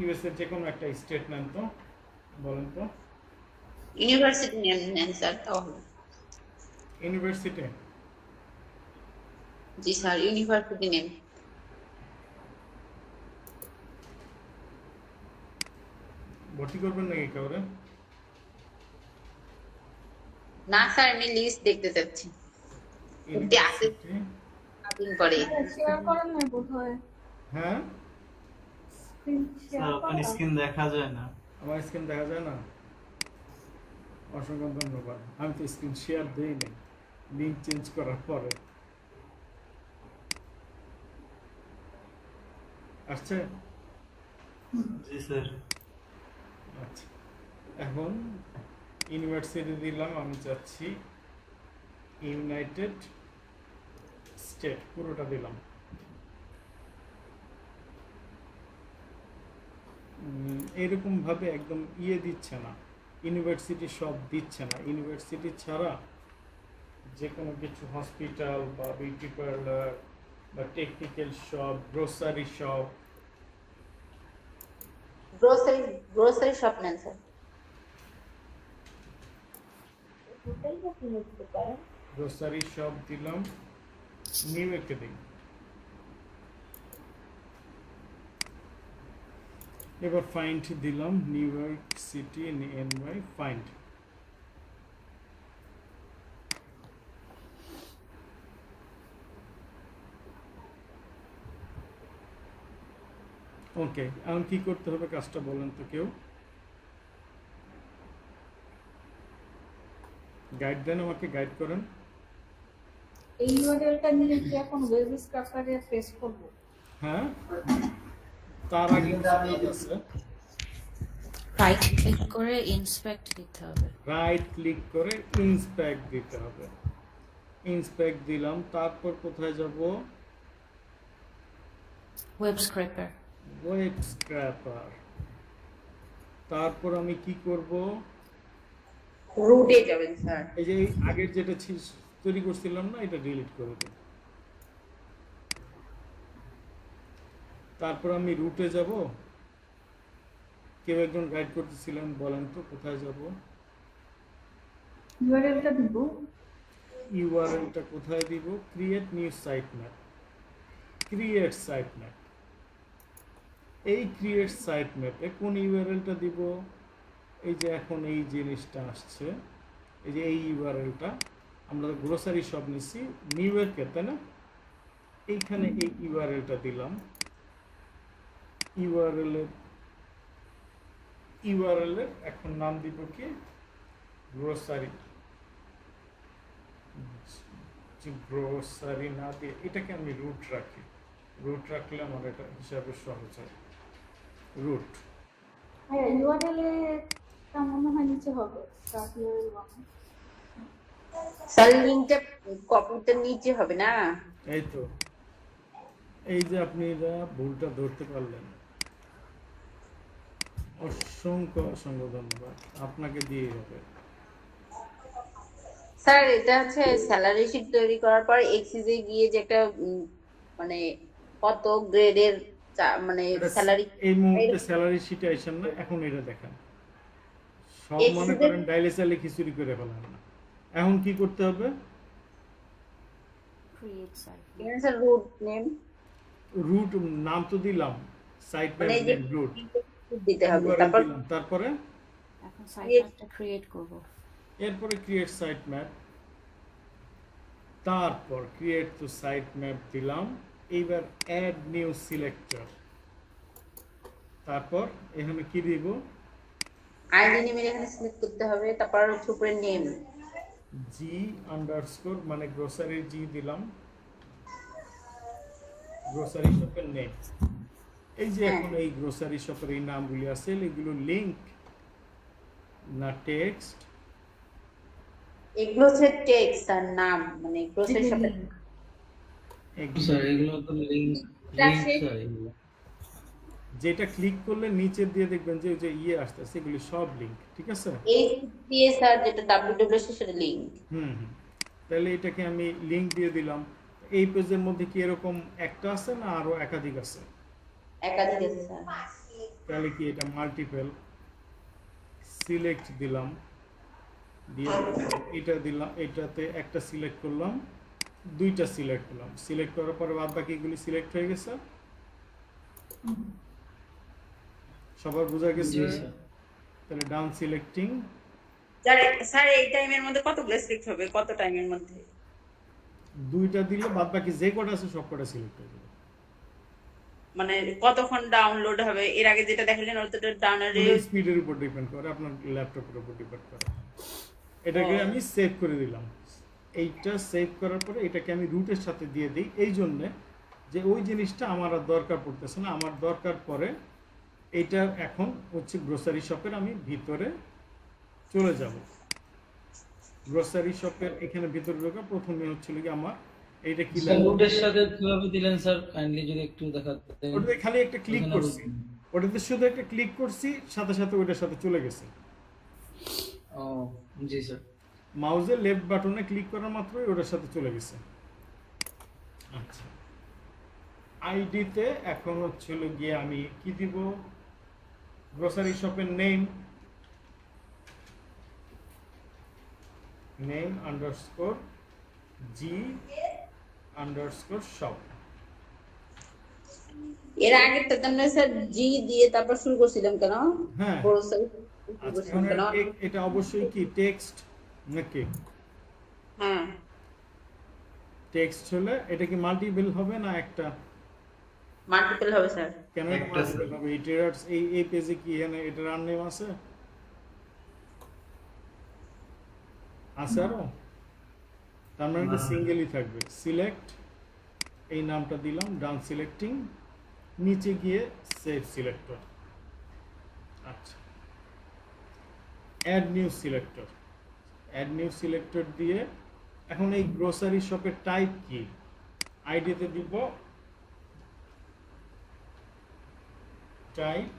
ইউএস এর যে কোনো একটা স্টেট নেন তো, বলেন তো। ইউনিভার্সিটি নেম নেন স্যার তাহলে। ইউনিভার্সিটি, জি স্যার, ইউনিভার্সিটি নেম। ভর্তি করবেন নাকি কাউরে? না স্যার, আমি লিস্ট দেখতে চাচ্ছি। ভর্তি আছে ইউনিভার্সিটি, দিন পরে। শেয়ার করেন না বোধহয়, হ্যাঁ স্ক্রিন শেয়ার ওখানে করা। স্ক্রিন দেখা যায় না। আমার স্ক্রিন দেখা যায় না? অসংখ্য ধন্যবাদ, আমি তো স্ক্রিন শেয়ার দিই না লিঙ্ক চেঞ্জ করার পরে। আসছে? জি স্যার। আচ্ছা, এখন ইউনিভার্সিটি দিলাম, আমি চাচ্ছি ইউনাইটেড স্টেট, পুরোটা দিলাম। এরকম ভাবে একদম দিচ্ছে না, ইউনিভার্সিটি সব দিচ্ছে না। ইউনিভার্সিটি ছাড়া যে কোনো কিছু হসপিটাল বা বিউটি পার্লার বা technical shop, grocery shop, grocery shop নেন স্যার। গ্রোসারি শপ দিলাম, নিউ ইয়র্কে দিই। এবার ফাইন্ড দিলাম, New York city NY find. Okay, এখন কি করতে হবে কাজটা বলেন তো কেউ, গাইড দেন, আমাকে গাইড করেন। এই ইউআরএলটা নিয়ে কি এখন ওয়েব স্ক্রাপারে পেস্ট করব? হ্যাঁ, তার আগে কিছু আছে। রাইট ক্লিক করে ইন্সপেক্ট দিতে হবে। রাইট ক্লিক করে ইন্সপেক্ট দিতে হবে। ইন্সপেক্ট দিলাম, তারপর কোথায় যাব? Web scraper. Web scraper. তারপর আমি কি করব? রুটে যাবেন স্যার। এই যে আগের যেটা তৈরি করছিলাম না, এটা ডিলিট করে দেব। তারপর আমি রুটে যাব। কেউ একজন গাইড করতেছিলেন, বলেন তো কোথায় যাব? ইউআরএলটা দিব, ইউআরএলটা কোথায় দিব? Create new site map. Create site map. এই ক্রিয়েট সাইট ম্যাপে কোন ইউআরএলটা দিব? এই যে এখন এই জিনিসটা আসছে, এই যে এই ইউআরএলটা, আমরা গ্রোসারি শপ নিচ্ছি নিউ ইয়র্কে, তাই না? এইখানে এই ইউআরএলটা দিলাম। ইউআরএল এর এখন নাম দিব কি? গ্রোসারি। গ্রোসারি না দিয়ে এটাকে আমি রুট রাখি। রুট রাখলে আমার এটা হিসাবে সহজ হয়। রুট। হ্যাঁ ইউআরএল টা মনে হয় নিচে হবে, স্টার্ট ইউআরএল 1। স্যার লিংকটা কপিটা নিচে হবে না? এই তো, এই যে আপনি এটা ভুলটা ধরতে পারলেন, অসংখ্য অসংখ্য ধন্যবাদ, আপনাকে দিয়ে হবে। স্যার এটা হচ্ছে স্যালারি শিট তৈরি করার পর এক্সিসে গিয়ে যে একটা মানে কত গ্রেডের মানে স্যালারি, এই মুহূর্তে স্যালারি শিটে আইসেন না, এখন এটা দেখেন। সব মনে করেন ডাইলে চালে খিচুড়ি করে ফেলেন না। এখন কি করতে হবে? Create site. Sir root name, root নাম তো দিলাম, সাইট মানে নেম রুট দিতে হবে। তারপরে এখন সাইট ম্যাপটা ক্রিয়েট করব। এরপরে ক্রিয়েট সাইট ম্যাপ, তারপর ক্রিয়েট টু সাইট ম্যাপ দিলাম। এইবার অ্যাড নিউ সিলেক্টর, তারপর এখানে কি দিব? আইডি নেমের এখানে সিলেক্ট করতে হবে, তারপর হচ্ছে উপরে নেম জি আন্ডারস্কোর, মানে গ্রোসারি জি দিলাম, গ্রোসারি শপের নেম। এই যে এখন এই গ্রোসারি শপের এই নামগুলি আছে, এগুলো লিংক না টেক্সট? এগুলো হচ্ছে টেক্সট আর নাম, মানে গ্রোসারি শপের স্যার এগুলো তো লিংক স্যার এগুলো। যেটা ক্লিক করলে নিচে দিয়ে দেখবেন যে আসতেছে, এগুলি সব লিংক, ঠিক আছে? এই দিয়ে স্যার যেটা www সেটা লিংক। হুম। তাহলে এটাকে আমি লিংক দিয়ে দিলাম। এই পেজের মধ্যে কি এরকম একটা আছে না আরো একাধিক আছে? একাধিক আছে স্যার। তাহলে কি এটা মাল্টিপল, সিলেক্ট দিলাম, দিয়ে এটা দিলাম, এটাতে একটা সিলেক্ট করলাম, দুইটা সিলেক্ট করলাম, সিলেক্ট করার পরে বাদ বাকিগুলি সিলেক্ট হয়ে গেছে। সবার বোঝা জি গেছে? স্যার। তাহলে ডান সিলেক্টিং, স্যার এই টাইমের মধ্যে কতগুলো সিলেক্ট হবে, কত টাইমের মধ্যে? দুইটা দিলে বাদ বাকি যে কটা আছে সব কটা সিলেক্ট হয়ে যাবে। মানে কতক্ষণ ডাউনলোড হবে? এর আগে যেটা দেখালেন ওটা ডাউনলোড স্পিডের উপর ডিপেন্ড করে, আপনার ল্যাপটপের উপর ডিপেন্ড করে। এটাকে আমি সেভ করে দিলাম। এইটা সেভ করার পরে এটাকে আমি রুটের সাথে দিয়ে দিই, এই জন্যে যে ওই জিনিসটা আমার আর দরকার পড়তেছে না। আমার দরকার পরে এইটা এখন হচ্ছে গ্রোসারি শপের, আমি ভিতরে চলে যাব। গ্রোসারি শপের এখানে ভিতরে ঢোকা প্রথমে হচ্ছিল কি আমার এইটা কি স্যার রুটের সাথে কিভাবে দিলেন স্যার, কাইন্ডলি যদি একটু দেখাতেন। ওটাতে খালি একটা ক্লিক করছি, ওটাতে শুধু একটা ক্লিক করছি, সাথে সাথে ওইটার সাথে চলে গেছে। ও জি স্যার। মাউসের লেফট বাটনে ক্লিক করার মাত্রই ওটার সাথে চলে গেছে। আচ্ছা, আইডিতে এখন হচ্ছিল গিয়ে আমি কি দিব, গ্রোসারি শপের নেম, নেম আন্ডারস্কোর জি আন্ডারস্কোর শপ। এর আগে তো আমরা স্যার জি দিয়ে তারপর শুরু করছিলাম কেন? হ্যাঁ, গ্রোসারি শুরু আচ্ছা, করছিলাম কেন? এটা অবশ্যই কি টেক্সট নাকি? হ্যাঁ টেক্সট হলে এটা কি মাল্টিপল হবে না একটা? মাল্টিপল হবে স্যার। কেন এটা মাল্টিপল হবে? এই পেজে কি এখানে এটার আর নেম আছে? আছে আরো? তার মানে এটা সিঙ্গেলই থাকবে। সিলেক্ট, এই নামটা দিলাম, ডান সিলেক্টিং, নিচে গিয়ে সেভ সিলেক্টর। আচ্ছা, add new selector, add new selector দিয়ে এখন এই গ্রোসারি শপের টাইপ কি? আইডিতে দিব টাইপ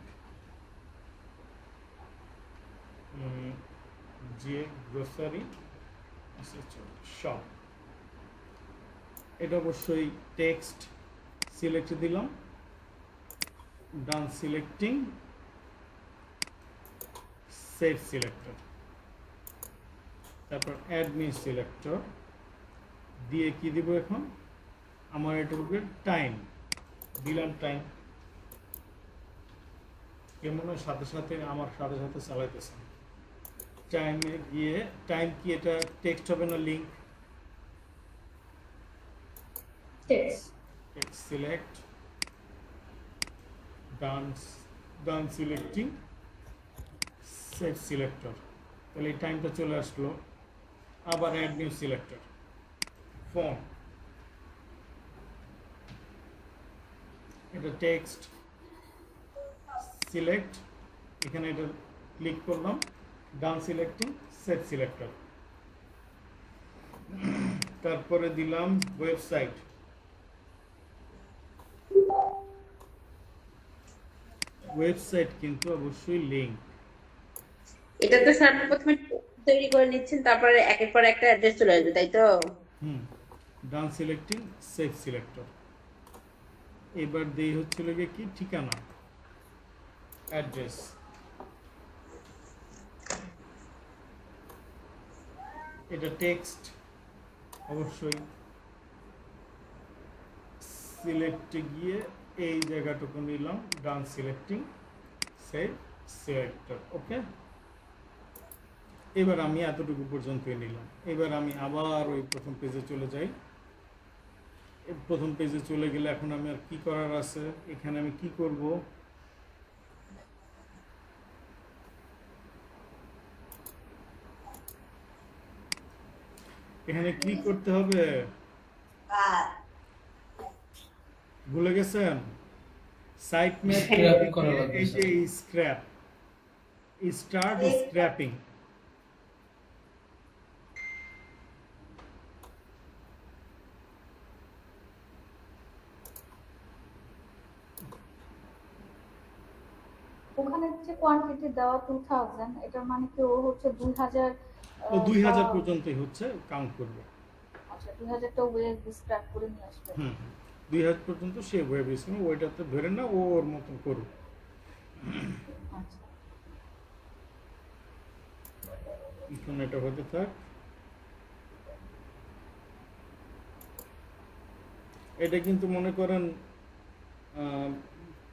যে গ্রোসারি শপ, এটা অবশ্যই টেক্সট, সিলেক্ট দিলাম, ডান সিলেক্টিং, সেভ সিলেক্টর, তারপর অ্যাড নিউ সিলেক্টর দিয়ে কি দিব এখন, আমার এটা হবে টাইম, দিলাম টাইম। কেমন সাথে সাথে আমার সাথে সাথে চালাইতেছে। টাইমে গিয়ে টাইম কি এটা টেক্সট হবে না লিঙ্ক? সিলেক্ট, ডান সিলেক্টিং, সেভ সিলেক্টর, তাহলে এই টাইমটা চলে আসলো। আবার অ্যাড নিউ সিলেক্টর, ফোন, এটা টেক্সট, সিলেক্ট, এখানে এটা ক্লিক করলাম, ডান সিলেক্টিং, সেভ সিলেক্টর, তারপরে দিলাম ওয়েবসাইট, ওয়েবসাইট কিন্তু অবশ্যই লিংক। এটা তো স্যার প্রথমে তৈরি করে নিচ্ছেন, তারপরে একের পর একটা অ্যাড্রেস চলে আসবে, তাই তো? ডান সিলেক্টিং, সেভ সিলেক্টর। এবার দেই হচ্ছিল গিয়ে কি ঠিকানা, অ্যাড্রেস, এটা টেক্সট অবশ্যই, সিলেক্টে গিয়ে এই জায়গাটুকু নিলাম, ডান সিলেক্টিং, সেভ সিলেক্টর, ওকে। এবার আমি এতটুকু পর্যন্তই নিলাম। এবার আমি আবার ওই প্রথম পেজে চলে যাই। প্রথম পেজে চলে গেলে এখন আমি আর কি করার আছে, এখানে আমি কি করব, এখানে ক্লিক করতে হবে, ভুলে গেছেন? সাইট ম্যাপ Scrap করা লাগবে, এই যে স্ক্র্যাপ, স্টার্ট স্ক্র্যাপিং, ওখানে যে কোয়ান্টিটি দেওয়া 2000, এটার মানে কি ও হচ্ছে 2000? ও 2000 পর্যন্তই হচ্ছে কাউন্ট করবে। আচ্ছা 2000টা ওয়েব স্টার্ট করে নিয়ে আসবে। 2000 পর্যন্ত সে ওয়েব স্কিম ওইটাতে ধরে না, ও ওর মতো করুক। আচ্ছা এখন এটা হতে থাক। এটা কিন্তু মনে করেন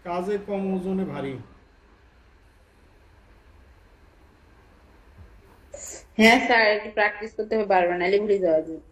কাজে কম ওজনে ভারী। হ্যাঁ স্যার, একটু প্র্যাকটিস করতে হবে বারবার, নাহলে ভুলে যাওয়া যায়।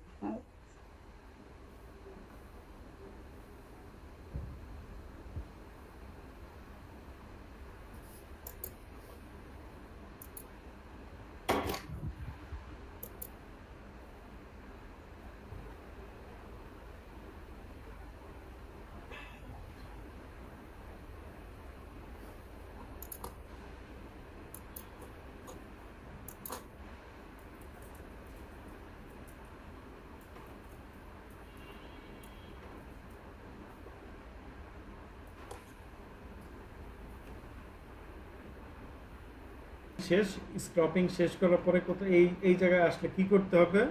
শেষ স্ক্রপিং শেষ করার পরে কোথায় এই এই জায়গায় আসলে কি করতে হবে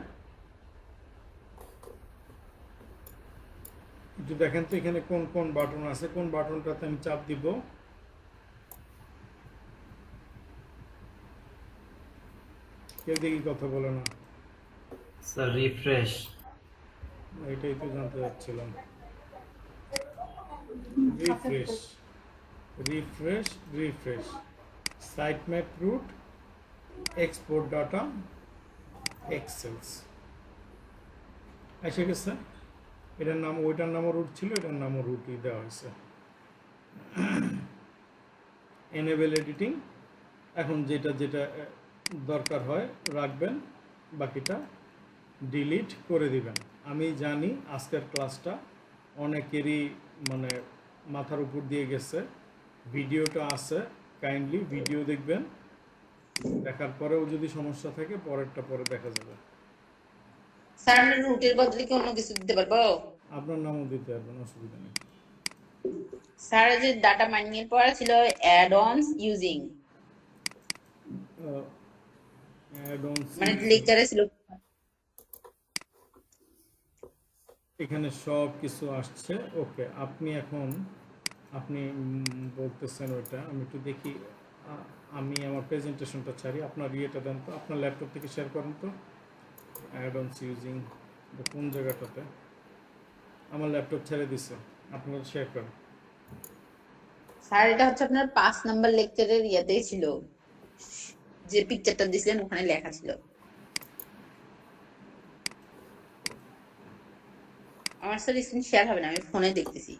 একটু দেখেন তো, এখানে কোন কোন বাটন আছে, কোন বাটনটাতে আমি চাপ দিব। কেউ দেখি কথা বলে না, স্যার রিফ্রেশ। এটাই তো জানতে চাচ্ছিলাম। Refresh refresh refresh sitemap root export data এক্সেলস এসে গেছে। এটার নাম, ওইটার নামও রুট ছিল, এটার নামও রুটই দেওয়া হয়েছে। এনেবল এডিটিং, এখন যেটা যেটা দরকার হয় রাখবেন, বাকিটা ডিলিট করে দিবেন। আমি জানি আজকের ক্লাসটা অনেকেরই মানে মাথার উপর দিয়ে গেছে। ভিডিওটা আছে, কাইন্ডলি ভিডিও দেখবেন, দেখার পরেও যদি সমস্যা থাকে পরেরটা পরে দেখা যাবে। স্যার আমরা রুটের বদলে কি অন্য কিছু দিতে পারবো? আপনার নামও দিতে পারবেন, অসুবিধা নেই। স্যার যে ডাটা মাইনিং এর পড়া ছিল অ্যাড অনস ইউজিং, মানে লেকচারে ছিল। এখানে সব কিছু আসছে। ওকে, আপনি এখন আপনি বলতেছেন ওইটা, আমি একটু দেখি। আমি আমার প্রেজেন্টেশনটা ছাড়ি, আপনার ইয়েটা দেন তো, আপনার ল্যাপটপ থেকে শেয়ার করেন তো। অ্যাড অনস ইউজিং কোন জায়গাটাতে? আমার ল্যাপটপ ছেড়ে দিছে, আপনারা শেয়ার করেন। স্যার এটা হচ্ছে আপনার 5 নাম্বার লেকচারের ইয়াতেই ছিল, যে পিকচারটা দিছিলেন ওখানে লেখা ছিল। আমার স্যার স্ক্রিন শেয়ার হবে না, আমি ফোনে দেখতেছি।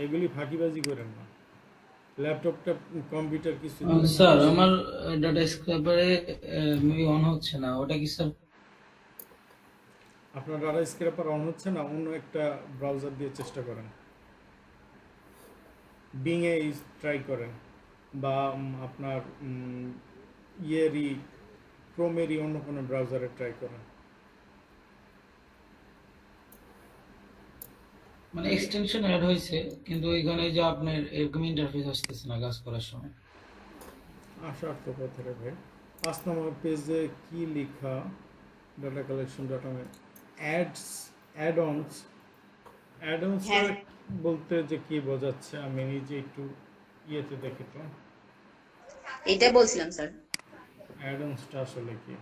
এগুলি ফাঁকিবাজি করেন না, ল্যাপটপটা কম্পিউটার কিছু। স্যার আমার ডাটা স্ক্র্যাপারে মেবি অন হচ্ছে না, ওটা কি স্যার? আপনার ডাটা স্ক্র্যাপার অন হচ্ছে না, অন্য একটা ব্রাউজার দিয়ে চেষ্টা করেন, বিংয়ে ট্রাই করেন, বা আপনার ইয়েরই ক্রোমেরই অন্য কোনো ব্রাউজারে ট্রাই করেন। মানে এক্সটেনশন অ্যাড হয়েছে, কিন্তু এখানে যে আপনার এরকম ইন্টারফেস আসতেছে না কাজ করার সময়। আসার তো কথা রে ভাই। 5 নম্বর পেজে কি লেখা? Data collection, data ads, অ্যাড-অনস। অ্যাড-অনস হ্যাঁ। বলতে যে কি বোঝাচ্ছে আমি নিজে একটু ইয়েতে দেখি তো। এটা বলছিলাম স্যার। অ্যাড-অনসটা আসলে কি?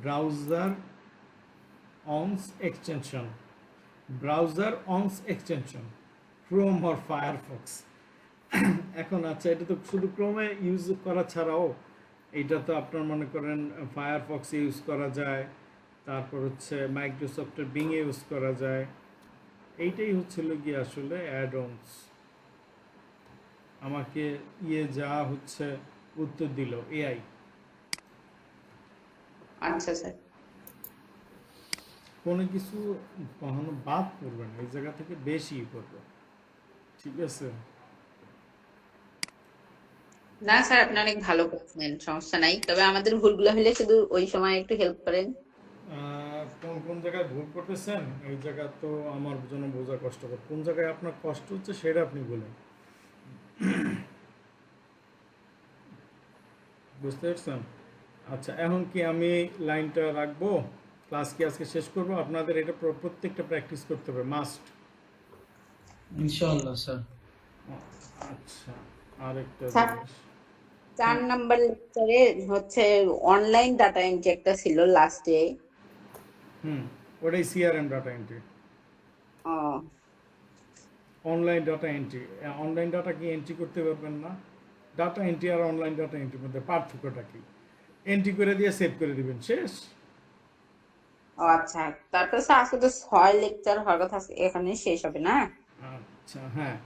Browser ons extension, browser ons extension, Chrome or Firefox. এখন আচ্ছা, এটা তো শুধু ক্রোমে ইউজ করা ছাড়াও এইটা তো আপনার মনে করেন ফায়ারফক্সে ইউজ করা যায়, তারপর হচ্ছে মাইক্রোসফটের বিংয়ে ইউজ করা যায়। এইটাই হচ্ছিল কি আসলে অ্যাড অনস। আমাকে যা হচ্ছে উত্তর দিল এআই। আচ্ছা স্যার। কোনো কিছু কখনো বাদ পড়বে না, এই জায়গা থেকে বেশি করবে, ঠিক আছে? না স্যার, আপনি অনেক ভালো করছেন, সমস্যা নাই, তবে আমাদের ভুলগুলো হলে শুধু ওই সময় একটু হেল্প করেন। কোন কোন জায়গায় ভুল করতেছেন এই জায়গা তো আমার জন্য বোঝা কষ্টকর। কোন জায়গায় আপনার কষ্ট হচ্ছে সেটা আপনি বলেন। বুঝতে পারছেন? আচ্ছা, এখন কি আমি লাইনটা রাখবো? ক্লাস কি আজকে শেষ করবো? আপনাদের এটা প্রত্যেকটা প্র্যাকটিস করতে হবে, মাস্ট। ইনশাআল্লাহ স্যার। আচ্ছা, আরেকটা স্যার, জিনিস। 4 নাম্বার লেকচারে হচ্ছে অনলাইন ডাটা এন্ট্রি একটা ছিল লাস্টে। ওটাই সিআরএম ডাটা এন্ট্রি। ও online data entry, online data কি এন্ট্রি করতে পারবেন না? ডাটা এন্ট্রি আর অনলাইন ডাটা এন্ট্রির মধ্যে পার্থক্যটা কি? এন্ট্রি করে দিয়ে সেভ করে দিবেন, শেষ। ও আচ্ছা, তারপর স্যার আজকে তো 6 লেকচার হওয়ার কথা আছে, এখানে শেষ হবে না? আচ্ছা, হ্যাঁ,